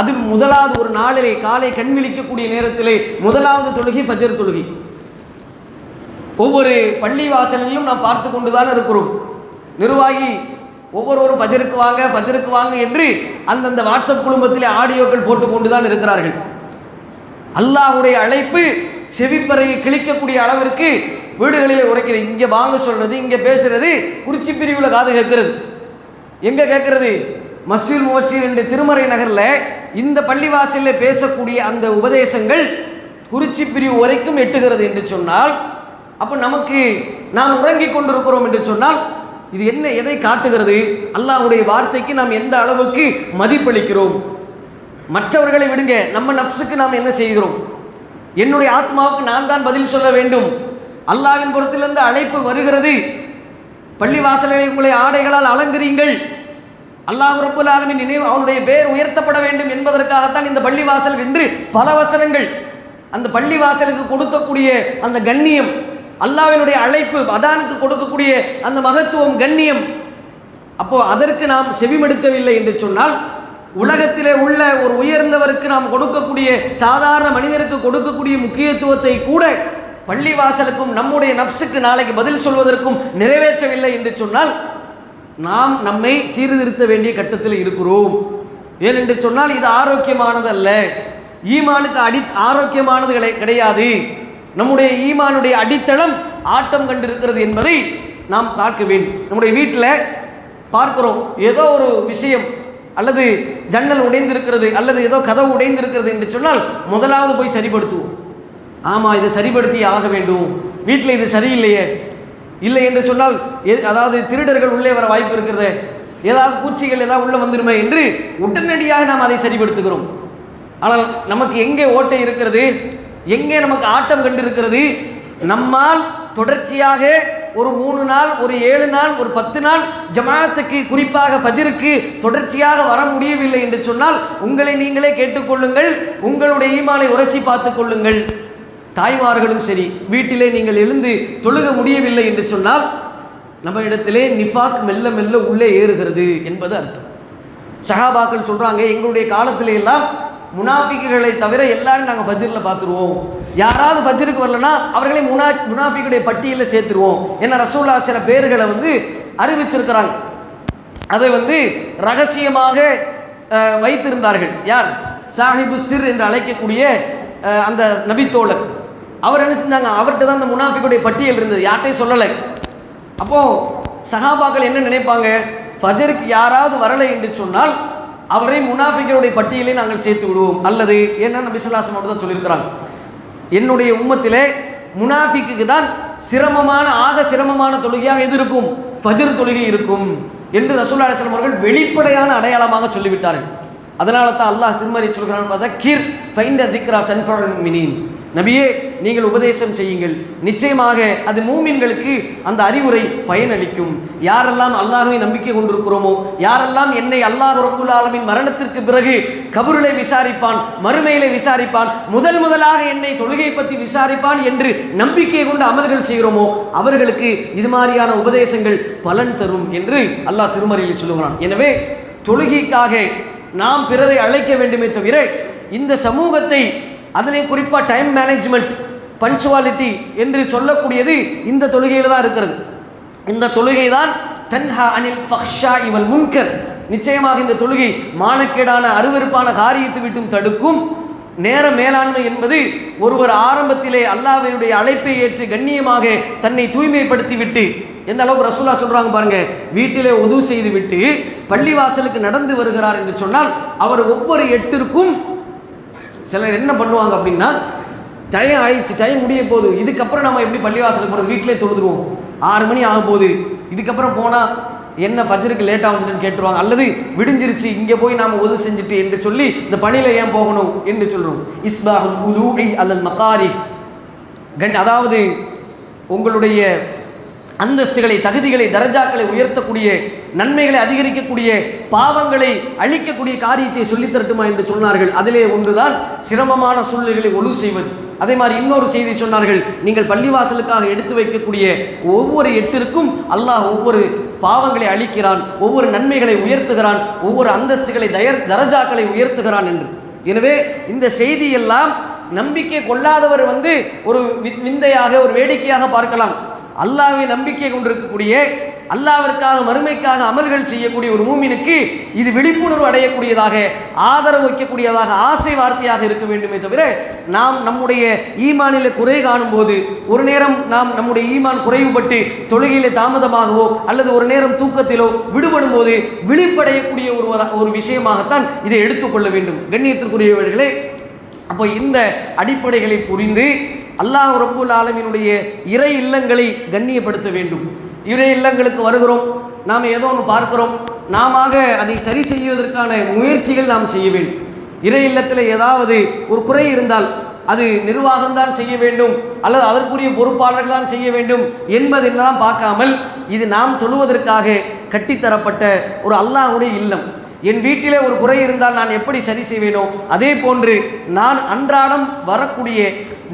அது முதலாவது ஒரு நாளிலே காலை கண் விழிக்கக்கூடிய நேரத்திலே முதலாவது தொழுகை ஃபஜ்ர் தொழுகை. ஒவ்வொரு பள்ளி வாசலிலும் நாம் பார்த்து கொண்டுதான் இருக்கிறோம். நிர்வாகி ஒவ்வொருவரும் ஃபஜ்ருக்கு வாங்க என்று அந்தந்த வாட்ஸ்அப் குழுமத்திலே ஆடியோக்கள் போட்டு கொண்டுதான் இருக்கிறார்கள். அல்லாஹ்வுடைய அழைப்பு செவிப்பறையை கிழிக்கக்கூடிய அளவிற்கு வீடுகளிலே உரைக்கிறது. இங்கே வாங்க சொல்றது, இங்கே பேசுறது குறிச்சி பிரிவில் காது கேட்கிறது. எங்கே கேட்கறது? மஸ்ஜிதுல் முவஸ்ஸிர் என்ற திருமறை நகரில் இந்த பள்ளிவாசலில் பேசக்கூடிய அந்த உபதேசங்கள் குறிச்சி பிரிவு வரைக்கும் எட்டுகிறது என்று சொன்னால், அப்போ நமக்கு நாம் உறங்கிக் கொண்டிருக்கிறோம் என்று சொன்னால் இது என்ன, எதை காட்டுகிறது? அல்லாஹ்வுடைய வார்த்தைக்கு நாம் எந்த அளவுக்கு மதிப்பளிக்கிறோம். மற்றவர்களை விடுங்க, நம்ம நஃப்ஸுக்கு நாம் என்ன செய்கிறோம்? என்னுடைய ஆத்மாவுக்கு நான் தான் பதில் சொல்ல வேண்டும். அல்லாஹ்வின் புறத்திலிருந்து அழைப்பு வருகிறது, பள்ளிவாசல்களை உங்களை ஆடைகளால் அலங்கரியுங்கள், அல்லாஹ் ரப்புல் ஆலமீன் நினைவு, அவனுடைய பெயர் உயர்த்தப்பட வேண்டும் என்பதற்காகத்தான் இந்த பள்ளிவாசல் என்று பல வசனங்கள். அந்த பள்ளிவாசலுக்கு கொடுக்கக்கூடிய அந்த கண்ணியம், அல்லாஹ்வினுடைய அழைப்பு அதானுக்கு கொடுக்கக்கூடிய அந்த மகத்துவம், கண்ணியம், அப்போ அதற்கு நாம் செவிமடுக்கவில்லை என்று சொன்னால், உலகத்திலே உள்ள ஒரு உயர்ந்தவருக்கு நாம் கொடுக்கக்கூடிய, சாதாரண மனிதருக்கு கொடுக்கக்கூடிய முக்கியத்துவத்தை கூட பள்ளிவாசலுக்கும் நம்முடைய நஃப்ஸுக்கு நாளைக்கு பதில் சொல்வதற்கும் நிறைவேற்றவில்லை என்று சொன்னால் நாம் நம்மை சீர்திருத்த வேண்டிய கட்டத்தில் இருக்கிறோம். ஏனென்று சொன்னால் இது ஆரோக்கியமானது அல்ல, ஈமானுக்கு ஆரோக்கியமானது கிடையாது. நம்முடைய ஈமானுடைய அடித்தளம் ஆட்டம் கண்டிருக்கிறது என்பதை நாம் பார்க்க வேண்டும். நம்முடைய வீட்டில் பார்க்கிறோம், ஏதோ ஒரு விஷயம், அல்லது ஜன்னல் உடைந்திருக்கிறது, அல்லது ஏதோ கதவு உடைந்திருக்கிறது என்று சொன்னால் முதலாவது போய் சரிப்படுத்துவோம். ஆமாம், இதை சரிப்படுத்தி ஆக வேண்டும், வீட்டில் இது சரியில்லையே, இல்லை என்று சொன்னால் அதாவது திருடர்கள் உள்ளே வர வாய்ப்பு இருக்கிறது, ஏதாவது பூச்சிகள் ஏதாவது உள்ளே வந்துடுமே என்று உடனடியாக நாம் அதை சரிப்படுத்துகிறோம். ஆனால் நமக்கு எங்கே ஓட்டை இருக்கிறது, எங்கே நமக்கு ஆட்டம் கண்டிருக்கிறது? நம்மால் தொடர்ச்சியாக ஒரு 3 நாள், ஒரு 7 நாள், ஒரு 10 நாள் ஜமாஅத்துக்கு, குறிப்பாக ஃபஜ்ருக்கு தொடர்ச்சியாக வர முடியவில்லை என்று சொன்னால் உங்களை நீங்களே கேட்டுக்கொள்ளுங்கள், உங்களுடைய ஈமானை உரசி பார்த்து கொள்ளுங்கள். தாய்மார்களும் சரி, வீட்டிலே நீங்கள் எழுந்து தொழுக முடியவில்லை என்று சொன்னால் நம்ம இடத்திலே நிஃபாக் மெல்ல மெல்ல உள்ளே ஏறுகிறது என்பது அர்த்தம். சஹாபாக்கள் சொல்கிறாங்க, எங்களுடைய காலத்திலே எல்லாம் முனாஃபிக்குகளை தவிர எல்லாரும் நாங்கள் ஃபஜ்ரில் பார்த்துருவோம், யாராவது ஃபஜ்ருக்கு வரலன்னா அவர்களே முனாஃபிக்குடைய பட்டியலில் சேர்த்துருவோம். ஏன்னா ரசூலுல்லாஹ் சில பேர்களை அறிவிச்சிருக்கிறாங்க, அதை ரகசியமாக வைத்திருந்தார்கள். யார்? சாஹிபு சிர் என்று அழைக்கக்கூடிய அந்த நபித்தோழர். அவர் என்ன செஞ்சாங்க, அவர்கிட்ட தான் அந்த முனாஃபிக்குடைய பட்டியல் இருந்தது, யார்கிட்டையும் சொல்லலை. அப்போது சஹாபாக்கள் என்ன நினைப்பாங்க, ஃபஜருக்கு யாராவது வரலை என்று சொன்னால் அவரை முனாஃபிக்குடைய பட்டியலை நாங்கள் சேர்த்து விடுவோம். அல்லது என்ன, நபி ஸல்லல்லாஹு அலைஹி வஸல்லம் தான் சொல்லியிருக்கிறாங்க, என்னுடைய உம்மத்திலே முனாஃபிக்கு தான் ஆக சிரமமான தொழுகையாக எது இருக்கும்? ஃபஜ்ர் தொழுகை இருக்கும் என்று ரசூலுல்லாஹி ஸல்லல்லாஹு அலைஹி வஸல்லம் அவர்கள் வெளிப்படையான அடையாளமாக சொல்லிவிட்டார்கள். அதனால தான் அல்லாஹ் திருமறை சொல்கிறான், ஃபதக்கிர் ஃபைன்ன திக்ரா தன்ஃபஉல் முஃமினீன். நபியே, நீங்கள் உபதேசம் செய்யுங்கள், நிச்சயமாக அது மூமின்களுக்கு அந்த அறிவுரை பயனளிக்கும். யாரெல்லாம் அல்லாஹ்வை நம்பிக்கை கொண்டிருக்கிறோமோ, யாரெல்லாம் என்னை அல்லாஹ் ரப்புல் ஆலமீன் மரணத்திற்கு பிறகு கபரிலே விசாரிப்பான், மறுமையிலே விசாரிப்பான், முதலாக என்னை தொழுகை பற்றி விசாரிப்பான் என்று நம்பிக்கை கொண்டு அமல்கள் செய்கிறோமோ அவர்களுக்கு இது மாதிரியான உபதேசங்கள் பலன் தரும் என்று அல்லாஹ் திருமறையில் சொல்லுகிறான். எனவே தொழுகைக்காக நாம் பிறரை அழைக்க வேண்டுமே தவிர இந்த சமூகத்தை, அதிலே குறிப்பாக டைம் மேனேஜ்மெண்ட், பஞ்சுவாலிட்டி என்று சொல்லக்கூடியது இந்த தொழுகையில் தான் இருக்கிறது. இந்த தொழுகை தான் தன்ஹா அனில் ஃபஹ்ஷாஇ வல் முன்கர். நிச்சயமாக இந்த தொழுகை மானக்கேடான அருவருப்பான காரியத்தை விட்டும் தடுக்கும். நேர மேலாண்மை என்பது ஒருவர் ஆரம்பத்திலே அல்லாஹ்வுடைய அழைப்பை ஏற்று கண்ணியமாக தன்னை தூய்மைப்படுத்தி விட்டு, எந்த அளவுக்கு ரசூலா சொல்றாங்க பாருங்க, வீட்டிலே உது செய்து விட்டு பள்ளிவாசலுக்கு நடந்து வருகிறார் என்று சொன்னால் அவர் ஒவ்வொரு எட்டிற்கும் சிலர் என்ன பண்ணுவாங்க அப்படின்னா, டைம் ஆயிடுச்சு, டைம் முடிய போகுது, இதுக்கப்புறம் நம்ம எப்படி பள்ளிவாசலுக்கு போகிறது, வீட்டிலே தொழுதுருவோம், 6 மணி ஆக போகுது, இதுக்கப்புறம் போனால் என்ன ஃபஜ்ருக்கு லேட்டாக வந்துட்டுன்னு கேட்டுருவாங்க, அல்லது விடிஞ்சிருச்சு இங்கே போய் நாம் உது செஞ்சுட்டு என்று சொல்லி இந்த பணியில் ஏன் போகணும் என்று சொல்கிறோம். இஸ்பாஹுல் உலூஇ அல்லல் மகாரி, அதாவது உங்களுடைய அந்தஸ்துகளை, தகுதிகளை, தரஜாக்களை உயர்த்தக்கூடிய, நன்மைகளை அதிகரிக்கக்கூடிய, பாவங்களை அழிக்கக்கூடிய காரியத்தை சொல்லித் தரட்டுமா என்று சொன்னார்கள். அதிலே ஒன்றுதான் சிரமமான சூழ்நிலைகளை ஒழு செய்வது. அதே மாதிரி இன்னொரு செய்தி சொன்னார்கள், நீங்கள் பள்ளிவாசலுக்காக எடுத்து வைக்கக்கூடிய ஒவ்வொரு எட்டிற்கும் அல்லாஹ் ஒவ்வொரு பாவங்களை அழிக்கிறான், ஒவ்வொரு நன்மைகளை உயர்த்துகிறான், ஒவ்வொரு அந்தஸ்துகளை, தரஜாக்களை உயர்த்துகிறான் என்று. எனவே இந்த செய்தியெல்லாம் நம்பிக்கை கொள்ளாதவர் ஒரு விந்தையாக, ஒரு வேடிக்கையாக பார்க்கலாம். அல்லாஹ்வை நம்பிக்கை கொண்டிருக்கக்கூடிய, அல்லாஹ்விற்காக மறுமைக்காக அமல்கள் செய்யக்கூடிய ஒரு மூமினுக்கு இது விழிப்புணர்வு அடையக்கூடியதாக, ஆதரவு வைக்கக்கூடியதாக, ஆசை வார்த்தையாக இருக்க வேண்டுமே தவிர, நாம் நம்முடைய ஈமானில் குறை காணும் போது, ஒரு நேரம் நாம் நம்முடைய ஈமான் குறைவுபட்டு தொழுகையிலே தாமதமாகவோ அல்லது ஒரு நேரம் தூக்கத்திலோ விடுபடும் போது விழிப்படையக்கூடிய ஒரு விஷயமாகத்தான் இதை எடுத்துக்கொள்ள வேண்டும். கண்ணியத்திற்குரியவர்களே, அப்போ இந்த அடிப்படைகளை புரிந்து அல்லாஹ் ரப்புல் ஆலமீனுடைய இறை இல்லங்களை கண்ணியப்படுத்த வேண்டும். இறை இல்லங்களுக்கு வருகிறோம், நாம் ஏதோ ஒன்று பார்க்கிறோம், நாம அதை சரி செய்வதற்கான முயற்சிகள் நாம் செய்ய வேண்டும். இறை இல்லத்தில் ஏதாவது ஒரு குறை இருந்தால் அது நிர்வாகம்தான் செய்ய வேண்டும் அல்லது அதற்குரிய பொறுப்பாளர்கள் தான் செய்ய வேண்டும் என்பதெல்லாம் பார்க்காமல், இது நாம் தொழுவதற்காக கட்டித்தரப்பட்ட ஒரு அல்லாஹ்வுடைய இல்லம். என் வீட்டிலே ஒரு குறை இருந்தால் நான் எப்படி சரி செய்வேனோ அதே போன்று நான் அன்றாடம் வரக்கூடிய,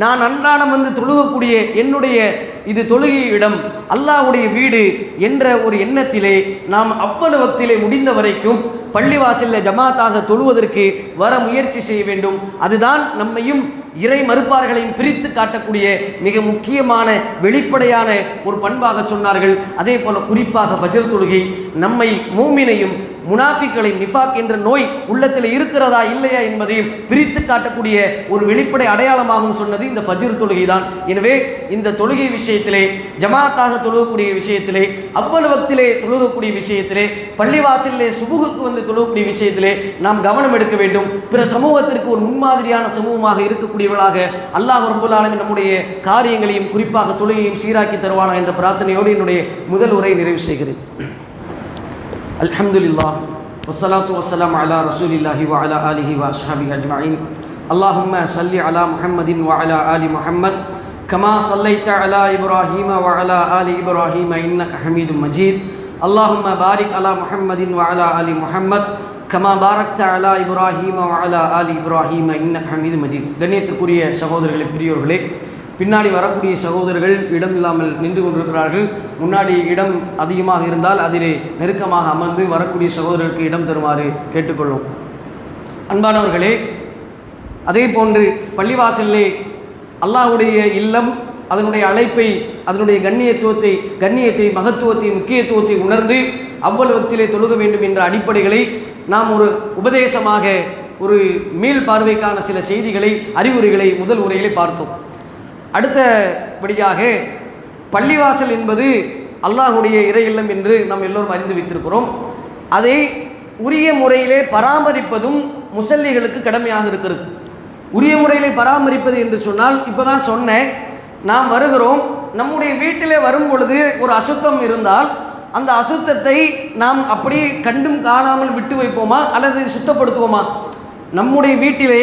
நான் அன்றாடம் தொழுகக்கூடிய என்னுடைய இது தொழுகை இடம், அல்லாஹ்வுடைய வீடு என்ற ஒரு எண்ணத்திலே நாம் அவ்வளவு வக்திலே முடிந்த வரைக்கும் பள்ளிவாசலில் ஜமாத்தாக தொழுவதற்கு வர முயற்சி செய்ய வேண்டும். அதுதான் நம்மையும் இறை மறுப்பார்களையும் பிரித்து காட்டக்கூடிய மிக முக்கியமான வெளிப்படையான ஒரு பண்பாக சொன்னார்கள். அதே போல குறிப்பாக ஃபஜ்ர் தொழுகை நம்மை மூமினையும் முனாஃபிக்களையும், நிஃபாக் என்ற நோய் உள்ளத்தில் இருக்கிறதா இல்லையா என்பதையும் பிரித்து காட்டக்கூடிய ஒரு வெளிப்படை அடையாளமாகவும் சொன்னது இந்த ஃபஜ்ர் தொழுகை தான். எனவே இந்த தொழுகை விஷயத்திலே, ஜமாத்தாக தொழுகக்கூடிய விஷயத்திலே, அவ்வளவு வக்திலே தொழுகக்கூடிய விஷயத்திலே, பள்ளிவாசலிலே சுபுகுக்கு தொழுகக்கூடிய விஷயத்திலே நாம் கவனம் எடுக்க வேண்டும். பிற சமூகத்திற்கு ஒரு முன்மாதிரியான சமூகமாக இருக்கக்கூடியவர்களாக அல்லாஹ் ரப்புல் ஆலமீன் நம்முடைய காரியங்களையும் குறிப்பாக தொழுகையும் சீராக்கி தருவானா என்ற பிரார்த்தனையோடு என்னுடைய முதல் உரை நிறைவு செய்கிறேன். அல்ஹம்துலில்லாஹ் வஸ்ஸலாத்து வஸ்ஸலாமு அலா ரசூலில்லாஹி வ அலா ஆலிஹி வ அஸ்ஹாபிஹி அஜ்மஈன். அல்லாஹும்ம ஸல்லி அலா முஹம்மதின் வ அலா ஆலி முஹம்மத் கமா ஸல்லைத அலா இப்ராஹீம வ அலா ஆலி இப்ராஹீம இன்னக ஹமீதும் மஜீத். அல்லாஹும்ம பாரிக் அலா முஹம்மதின் வ அலா ஆலி முஹம்மத் கமா பாரக்த அலா இப்ராஹீம வ அலா ஆலி இப்ராஹீம இன்னக ஹமீதும் மஜீத். கண்ணியத்திற்குரிய சகோதரர்களே, பெரியோர்களே, பின்னாடி வரக்கூடிய சகோதரர்கள் இடம் இல்லாமல் நின்று கொண்டிருக்கிறார்கள். முன்னாடி இடம் அதிகமாக இருந்தால் அதிலே நெருக்கமாக அமர்ந்து வரக்கூடிய சகோதரர்களுக்கு இடம் தருமாறு கேட்டுக்கொள்ளும். அன்பானவர்களே, அதே போன்று பள்ளிவாசலிலே அல்லாஹ்வுடைய இல்லம், அதனுடைய அழைப்பை, அதனுடைய கண்ணியத்தை, மகத்துவத்தை, முக்கியத்துவத்தை உணர்ந்து அவ்வளவு வக்திலே தொழுக வேண்டும் என்ற அடிப்படைகளை நாம் ஒரு உபதேசமாக, ஒரு மீள் பார்வைக்கான சில செய்திகளை, அறிவுரைகளை முதல் உரையிலே பார்த்தோம். அடுத்தபடியாக பள்ளிவாசல் என்பது அல்லாஹ்வுடைய இறை இல்லம் என்று நாம் எல்லோரும் அறிந்து வைத்திருக்கிறோம். அதை உரிய முறையிலே பராமரிப்பதும் முசல்லிகளுக்கு கடமையாக இருக்கிறது. உரிய முறையிலே பராமரிப்பது என்று சொன்னால், இப்போ தான் சொன்னேன், நாம் வருகிறோம், நம்முடைய வீட்டிலே வரும் பொழுது ஒரு அசுத்தம் இருந்தால் அந்த அசுத்தத்தை நாம் அப்படியே கண்டும் காணாமல் விட்டு வைப்போமா அல்லது சுத்தப்படுத்துவோமா? நம்முடைய வீட்டிலே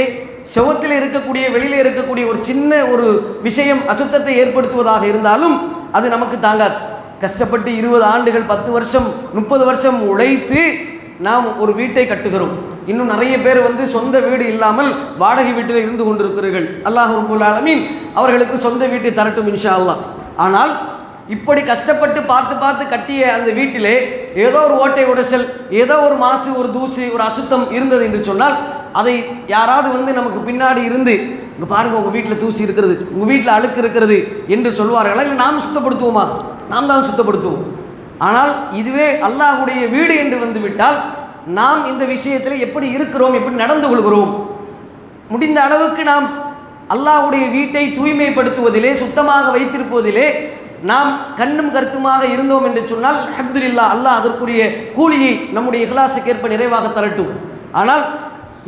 செவத்தில் இருக்கக்கூடிய வெளியிலே இருக்கக்கூடிய ஒரு சின்ன ஒரு விஷயம் அசுத்தத்தை ஏற்படுத்துவதாக இருந்தாலும் அது நமக்கு தாங்காது. கஷ்டப்பட்டு 20 ஆண்டுகள் 10 வருஷம் 30 வருஷம் உழைத்து நாம் ஒரு வீட்டை கட்டுகிறோம். இன்னும் நிறைய பேர் சொந்த வீடு இல்லாமல் வாடகை வீட்டில் இருந்து கொண்டிருக்கிறீர்கள். அல்லாஹ் ரப்பல் ஆலமீன் அவர்களுக்கு சொந்த வீட்டை தரட்டும் இன்ஷா அல்லாஹ். ஆனால் இப்படி கஷ்டப்பட்டு பார்த்து பார்த்து கட்டிய அந்த வீட்டிலே ஏதோ ஒரு ஓட்டை உடைசல், ஏதோ ஒரு மாசு, ஒரு தூசி, ஒரு அசுத்தம் இருந்தது என்று சொன்னால் அதை யாராவது நமக்கு பின்னாடி இருந்து இங்கே பாருங்கள் உங்கள் வீட்டில் தூசி இருக்கிறது, உங்கள் வீட்டில் அழுக்கு இருக்கிறது என்று சொல்வார்களா? இல்லை நாம் சுத்தப்படுத்துவோமா? நாம் தான் சுத்தப்படுத்துவோம். ஆனால் இதுவே அல்லாஹ்வுடைய வீடு என்று விட்டால் நாம் இந்த விஷயத்தில் எப்படி இருக்கிறோம், எப்படி நடந்து கொள்கிறோம்? முடிந்த அளவுக்கு நாம் அல்லாஹ்வுடைய வீட்டை தூய்மைப்படுத்துவதிலே, சுத்தமாக வைத்திருப்பதிலே நாம் கண்ணும் கருத்துமாக இருந்தோம் என்று சொன்னால் அல்ஹம்துலில்லாஹ், அல்லாஹ் அதற்குரிய கூலியை நம்முடைய இஹ்லாஸுக்கு ஏற்ப நிறைவாக தரட்டும். ஆனால்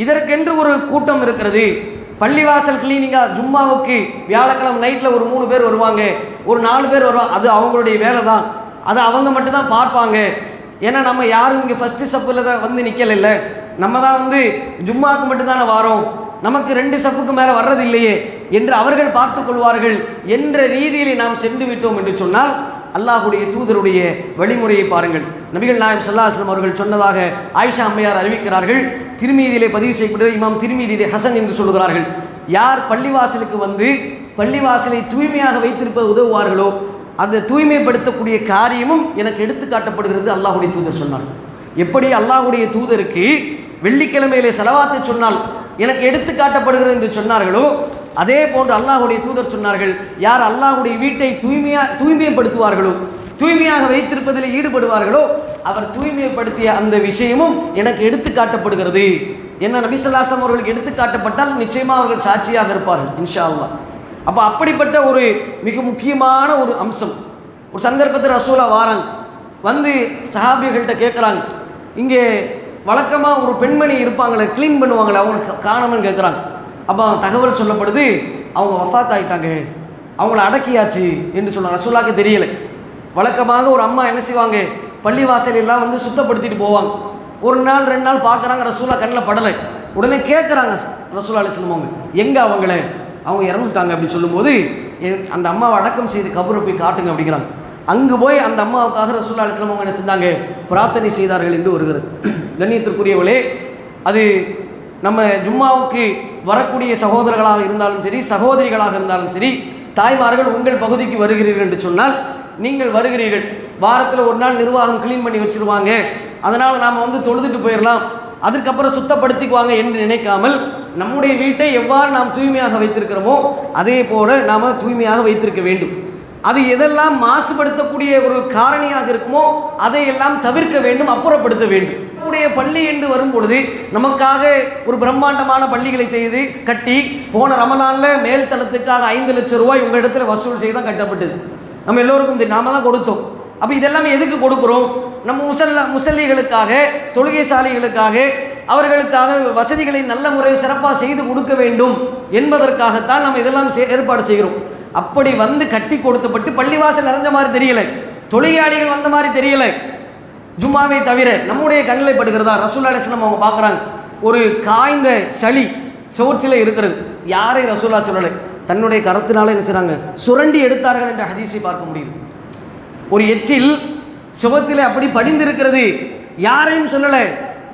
இதற்கென்று ஒரு கூட்டம் இருக்கிறது. பள்ளிவாசல் கிளீனிங்காக ஜும்மாவுக்கு வியாழக்கிழமை நைட்டில் ஒரு 3 பேர் வருவாங்க, ஒரு 4 பேர் வருவாங்க. அது அவங்களுடைய வேலை தான், அதை அவங்க மட்டும்தான் பார்ப்பாங்க. ஏன்னா நம்ம யாரும் இங்கே ஃபஸ்ட்டு சப்பில் தான் நிற்கல, நம்ம தான் ஜும்மாவுக்கு மட்டும்தானே வாரோம், நமக்கு 2 சப்புக்கு மேலே வர்றது இல்லையே என்று அவர்கள் பார்த்து கொள்வார்கள் என்ற ரீதியில் நாம் சென்று விட்டோம் என்று சொன்னால் அல்லாஹ்வுடைய தூதருடைய வழிமுறையை பாருங்கள். நபிகள் நாயகம் ஸல்லல்லாஹு அலைஹி வஸல்லம் அவர்கள் சொன்னதாக ஆயிஷா அம்மையார் அறிவிக்கிறார்கள். திருமீதியிலே பதிவு செய்யப்பட்டது. இமாம் திருமீதி இதை ஹசன் என்று சொல்கிறார்கள். யார் பள்ளிவாசலுக்கு பள்ளிவாசலை தூய்மையாக வைத்திருப்ப உதவுவார்களோ அந்த தூய்மைப்படுத்தக்கூடிய காரியமும் எனக்கு எடுத்து காட்டப்படுகிறது அல்லாஹ்வுடைய தூதர் சொன்னார். எப்படி அல்லாஹ்வுடைய தூதருக்கு வெள்ளிக்கிழமையிலே ஸலவாத்தை சொன்னால் எனக்கு எடுத்து காட்டப்படுகிறது என்று சொன்னார்களோ அதே போன்று அல்லாஹ்வுடைய தூதர் சொன்னார்கள், யார் அல்லாஹ்வுடைய வீட்டை தூய்மைப்படுத்துவார்களோ, தூய்மையாக வைத்திருப்பதில் ஈடுபடுவார்களோ அவர் தூய்மைப்படுத்திய அந்த விஷயமும் எனக்கு எடுத்து காட்டப்படுகிறது. என்ன நபி ஸல்லல்லாஹு அலைஹி வஸல்லம் அவர்களுக்கு எடுத்து காட்டப்பட்டால் நிச்சயமாக அவர்கள் சாட்சியாக இருப்பார்கள் இன்ஷா அல்லாஹ். அப்போ அப்படிப்பட்ட ஒரு மிக முக்கியமான ஒரு அம்சம். ஒரு சந்தர்ப்பத்தில் ரசூலா வாராங்க, சஹாபிகள்கிட்ட கேட்குறாங்க, இங்கே வழக்கமாக ஒரு பெண்மணி இருப்பாங்களே, க்ளீன் பண்ணுவாங்களே, அவங்களுக்கு காணாமன்னு கேட்குறாங்க. அப்போ தகவல் சொல்லப்படுது, அவங்க வஃபாத் ஆகிட்டாங்க, அவங்கள அடக்கியாச்சு என்று சொன்னாங்க. ரசூலாவுக்கு தெரியலை. வழக்கமாக ஒரு அம்மா என்ன செய்வாங்க, பள்ளிவாசலெல்லாம் சுத்தப்படுத்திட்டு போவாங்க. ஒரு நாள் 2 நாள் பார்க்குறாங்க, ரசூலா கண்ணில் படலை. உடனே கேட்குறாங்க ரசூலா அலைஹிஸ்ஸலாம் அவங்க, எங்கே அவங்க இறந்துட்டாங்க அப்படின்னு சொல்லும்போது அந்த அம்மாவை அடக்கம் செய்து கபரை போய் காட்டுங்க அப்படிங்கிறாங்க. அங்கு போய் அந்த அம்மாவுக்காக ரசூலுல்லாஹி அலைஹி வஸல்லம் அவங்க என்ன செஞ்சாங்க, பிரார்த்தனை செய்தார்கள் என்று வருகிறது. கண்ணியத்திற்குரியவர்களே, அது நம்ம ஜும்மாவுக்கு வரக்கூடிய சகோதரர்களாக இருந்தாலும் சரி, சகோதரிகளாக இருந்தாலும் சரி, தாய்மார்கள் உங்கள் பகுதிக்கு வருகிறீர்கள் என்று சொன்னால் நீங்கள் வருகிறீர்கள். வாரத்தில் ஒரு நாள் நிர்வாகம் க்ளீன் பண்ணி வச்சுருவாங்க, அதனால் நாம் தொழுதுட்டு போயிடலாம், அதுக்கப்புறம் சுத்தப்படுத்திக்குவாங்க என்று நினைக்காமல் நம்முடைய வீட்டை எவ்வாறு நாம் தூய்மையாக வைத்திருக்கிறோமோ அதே போல நாம் தூய்மையாக வைத்திருக்க வேண்டும். அது எதெல்லாம் மாசுபடுத்தக்கூடிய ஒரு காரணியாக இருக்குமோ அதையெல்லாம் தவிர்க்க வேண்டும், அப்புறப்படுத்த வேண்டும். நம்முடைய பள்ளி என்று வரும் பொழுது நமக்காக ஒரு பிரம்மாண்டமான பள்ளிகளை செய்து கட்டி போன ரமலானில் மேல் தளத்துக்காக 5 லட்சம் ரூபாய் உங்கள் இடத்துல வசூல் செய்து தான் கட்டப்பட்டது. நம்ம எல்லோருக்கும் நாம தான் கொடுத்தோம். அப்போ இதெல்லாமே எதுக்கு கொடுக்குறோம்? நம்ம முசல்லிகளுக்காக, தொழுகைசாலிகளுக்காக, அவர்களுக்காக வசதிகளை நல்ல முறையில் சிறப்பாக செய்து கொடுக்க வேண்டும் என்பதற்காகத்தான் நம்ம இதெல்லாம் ஏற்பாடு செய்கிறோம். அப்படி கட்டி கொடுத்தப்பட்டு பள்ளிவாசல் நிறைஞ்ச மாதிரி தெரியலை, தொழிலாளிகள் வந்த மாதிரி தெரியலை, ஜும்மாவை தவிர நம்முடைய கண்ணில் படுகிறதா? ரசூலுல்லாஹி அலைஹி வஸல்லம் அவங்க பார்க்குறாங்க, ஒரு காய்ந்த சளி சோற்றில் இருக்கிறது. யாரை ரசூலுல்லாஹ் சொல்லலை, தன்னுடைய கரத்தினால என்ன செய்கிறாங்க, சுரண்டி எடுத்தார்கள் என்ற ஹதீஸை பார்க்க முடியுது. ஒரு எச்சில் சுகத்தில் அப்படி படிந்திருக்கிறது, யாரையும் சொல்லலை,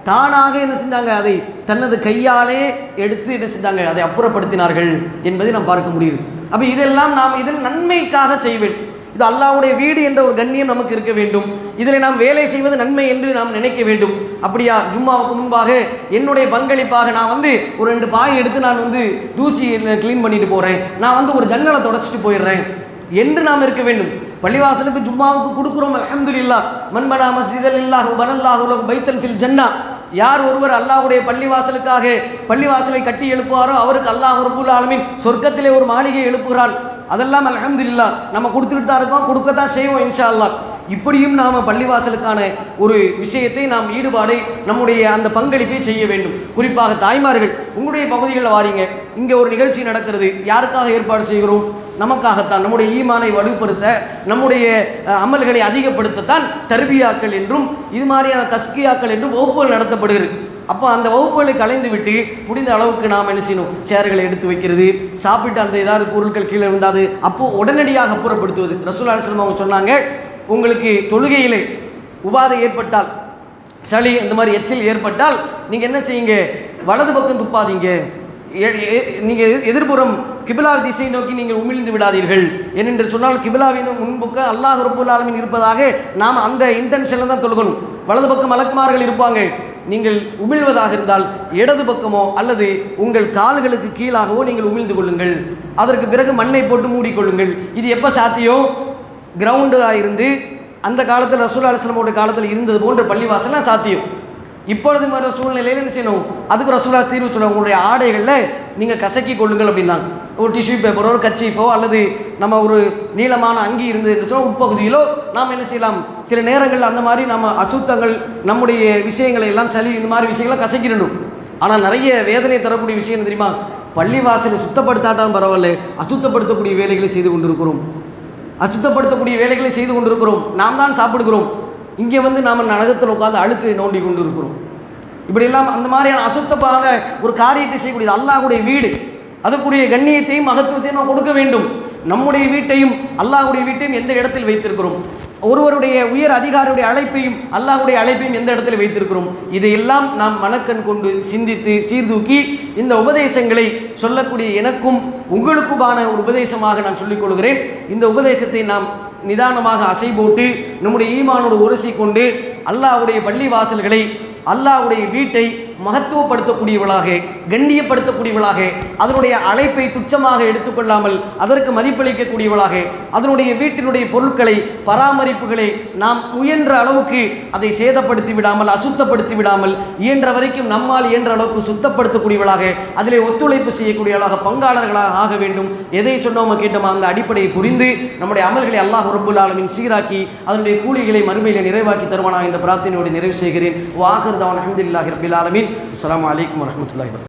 தானாக என்ன செஞ்சாங்க, அதை தனது கையாலே எடுத்து என்ன செஞ்சாங்க, அதை அப்புறப்படுத்தினார்கள் என்பதை நாம் பார்க்க முடியுது. அப்போ இதெல்லாம் நாம் இதன் நன்மைக்காக செய்வேன். இது அல்லாஹ்வுடைய வீடு என்ற ஒரு கண்ணியம் நமக்கு இருக்க வேண்டும். இதில் நாம் வேலை செய்வது நன்மை என்று நாம் நினைக்க வேண்டும். அப்படியா, ஜும்மாவுக்கு முன்பாக என்னுடைய பங்களிப்பாக நான் ஒரு 2 பாய் எடுத்து நான் தூசி க்ளீன் பண்ணிட்டு போகிறேன், நான் ஒரு ஜன்னலை தொடச்சிட்டு போயிடுறேன் என்று நாம் இருக்க வேண்டும். பள்ளிவாசலுக்கு ஜும்மாவுக்கு கொடுக்குறோம், அல்ஹம்துலில்லாஹ். மன் பனா மஸ்ஜிதல் லில்லாஹி பனல்லாஹு லஹு பைத்தன் ஃபில் ஜன்னா. யார் ஒருவர் அல்லாஹ்வுடைய பள்ளிவாசலுக்காக பள்ளிவாசலை கட்டி எழுப்புவாரோ அவருக்கு அல்லாஹ் ரப்பல் ஆலமீன் சொர்க்கத்திலே ஒரு மாளிகை எழுப்புகிறான். அதெல்லாம் அல்ஹம்துலில்லாஹ் நம்ம கொடுத்துட்டு தான் இருக்கோம், கொடுக்கத்தான் செய்வோம் இன்ஷா அல்லாஹ். இப்படியும் நாம் பள்ளிவாசலுக்கான ஒரு விஷயத்தை நாம் ஈடுபாடை நம்முடைய அந்த பங்களிப்பை செய்ய வேண்டும். குறிப்பாக தாய்மார்கள் உங்களுடைய பகுதிகளில் வாரீங்க, இங்கே ஒரு நிகழ்ச்சி நடக்கிறது, யாருக்காக ஏற்பாடு செய்கிறோம்? நமக்காகத்தான், நம்முடைய ஈமானை வலுப்படுத்த, நம்முடைய அமல்களை அதிகப்படுத்தத்தான் தர்பியாக்கள் என்றும் இது மாதிரியான தஸ்கியாக்கள் என்றும் வகுப்புகள் நடத்தப்படுகிறது. அப்போ அந்த வகுப்புகளை கலைந்து விட்டு முடிந்த அளவுக்கு நாம் என்ன செய்யணும், சேர்களை எடுத்து வைக்கிறது, சாப்பிட்டு அந்த ஏதாவது பொருட்கள் கீழே இருந்தாது அப்போது உடனடியாக அப்புறப்படுத்துவது. ரசூலுல்லாஹி அலைஹி வஸல்லம் அவங்க சொன்னாங்க, உங்களுக்கு தொழுகையிலே உபாதை ஏற்பட்டால், சளி இந்த மாதிரி எச்சில் ஏற்பட்டால் நீங்கள் என்ன செய்யுங்க, வலது பக்கம் துப்பாதீங்க, நீங்கள் எதிர்ப்புறம் கிபிலா திசை நோக்கி நீங்கள் உமிழ்ந்து விடாதீர்கள். ஏனென்று சொன்னால் கிபிலாவின் முன்புக்கு அல்லாஹ் ரப்பல் ஆலமீன் இருப்பதாக நாம் அந்த இன்டென்ஷனில் தான் தொழுகணும். வலது பக்கம் மலக்குமார்கள் இருப்பாங்க. நீங்கள் உமிழ்வதாக இருந்தால் இடது பக்கமோ அல்லது உங்கள் கால்களுக்கு கீழாகவோ நீங்கள் உமிழ்ந்து கொள்ளுங்கள். அதற்கு பிறகு மண்ணை போட்டு மூடிக்கொள்ளுங்கள். இது எப்போ சாத்தியம்? கிரவுண்டாக இருந்து அந்த காலத்தில் ரசூலுல்லாஹி அலைஹி வஸல்லம் காலத்தில் இருந்தது போன்ற பள்ளிவாசலாம் சாத்தியம். இப்பொழுது மாதிரி சூழ்நிலையில் என்ன செய்யணும், அதுக்கு ரசூலுல்லாஹ் தீர்வு சொல்லுவாங்க, உங்களுடைய ஆடைகளில் நீங்கள் கசக்கி கொள்ளுங்கள் அப்படின்னாங்க. ஒரு டிஷ்யூ பேப்பரோ ஒரு கச்சீஃபோ அல்லது நம்ம ஒரு நீளமான அங்கி இருந்து என்று சொன்னால் உட்பகுதியிலோ நாம் என்ன செய்யலாம், சில நேரங்களில் அந்த மாதிரி நம்ம அசுத்தங்கள் நம்முடைய விஷயங்களை எல்லாம் சளி இந்த மாதிரி விஷயங்கள்லாம் கசக்கிடணும். ஆனால் நிறைய வேதனை தரக்கூடிய விஷயம் தெரியுமா, பள்ளிவாசலை சுத்தப்படுத்தாட்டாலும் பரவாயில்ல, அசுத்தப்படுத்தக்கூடிய வேலைகளை செய்து கொண்டிருக்கிறோம். அசுத்தப்படுத்தக்கூடிய வேலைகளை செய்து கொண்டிருக்கிறோம். நாம் தான் சாப்பிடுகிறோம். இங்கே வந்து நாம் நரகத்தில் உட்காந்து அழுக்கை நோண்டி கொண்டு இருக்கிறோம். இப்படியெல்லாம் அந்த மாதிரியான அசுத்தமான ஒரு காரியத்தை செய்யக்கூடியது. அல்லாஹ்வுடைய வீடு, அதுக்குரிய கண்ணியத்தையும் மகத்துவத்தையும் நாம் கொடுக்க வேண்டும். நம்முடைய வீட்டையும் அல்லாஹ்வுடைய வீட்டையும் எந்த இடத்தில் வைத்திருக்கிறோம், ஒருவருடைய உயர் அதிகாரியுடைய அழைப்பையும் அல்லாஹ்வுடைய அழைப்பையும் எந்த இடத்தில் வைத்திருக்கிறோம், இதையெல்லாம் நாம் மனக்கண் கொண்டு சிந்தித்து சீர்தூக்கி இந்த உபதேசங்களை சொல்லக்கூடிய எனக்கும் உங்களுக்குமான ஒரு உபதேசமாக நான் சொல்லிக் கொள்கிறேன். இந்த உபதேசத்தை நாம் நிதானமாக அசை போட்டு நம்முடைய ஈமானோடு உரசி கொண்டு அல்லாஹ்வுடைய பள்ளி வாசல்களை, அல்லாஹ்வுடைய வீட்டை மகத்துவப்படுத்தக்கூடியவளாக, கண்ணியப்படுத்தக்கூடியவளாக, அதனுடைய அழைப்பை துச்சமாக எடுத்துக்கொள்ளாமல் அதற்கு மதிப்பளிக்கக்கூடியவளாக, அதனுடைய வீட்டினுடைய பொருட்களை பராமரிப்புகளை நாம் முயன்ற அளவுக்கு அதை சேதப்படுத்தி விடாமல், அசுத்தப்படுத்தி விடாமல், இயன்ற வரைக்கும் நம்மால் இயன்ற அளவுக்கு சுத்தப்படுத்தக்கூடியவளாக, அதிலே ஒத்துழைப்பு செய்யக்கூடியவளாக, பங்காளர்களாக ஆக வேண்டும். எதை சொன்னோமோ கேட்டோமோ அந்த அடிப்படையை புரிந்து நம்முடைய அமல்களை அல்லாஹ் ரப்பல் ஆலமீன் சீராக்கி அதனுடைய கூலிகளை மறுமையிலே நிறைவாக்கி தருவானாக என்ற பிரார்த்தனையோடு நிறைவு செய்கிறேன். வாஹிர் தஅவானா அல்ஹம்துலில்லாஹி ரப்பில் ஆலமீன். அஸ்ஸலாமு அலைக்கும் வரஹ்மத்துல்லாஹி வபரகாத்துஹு.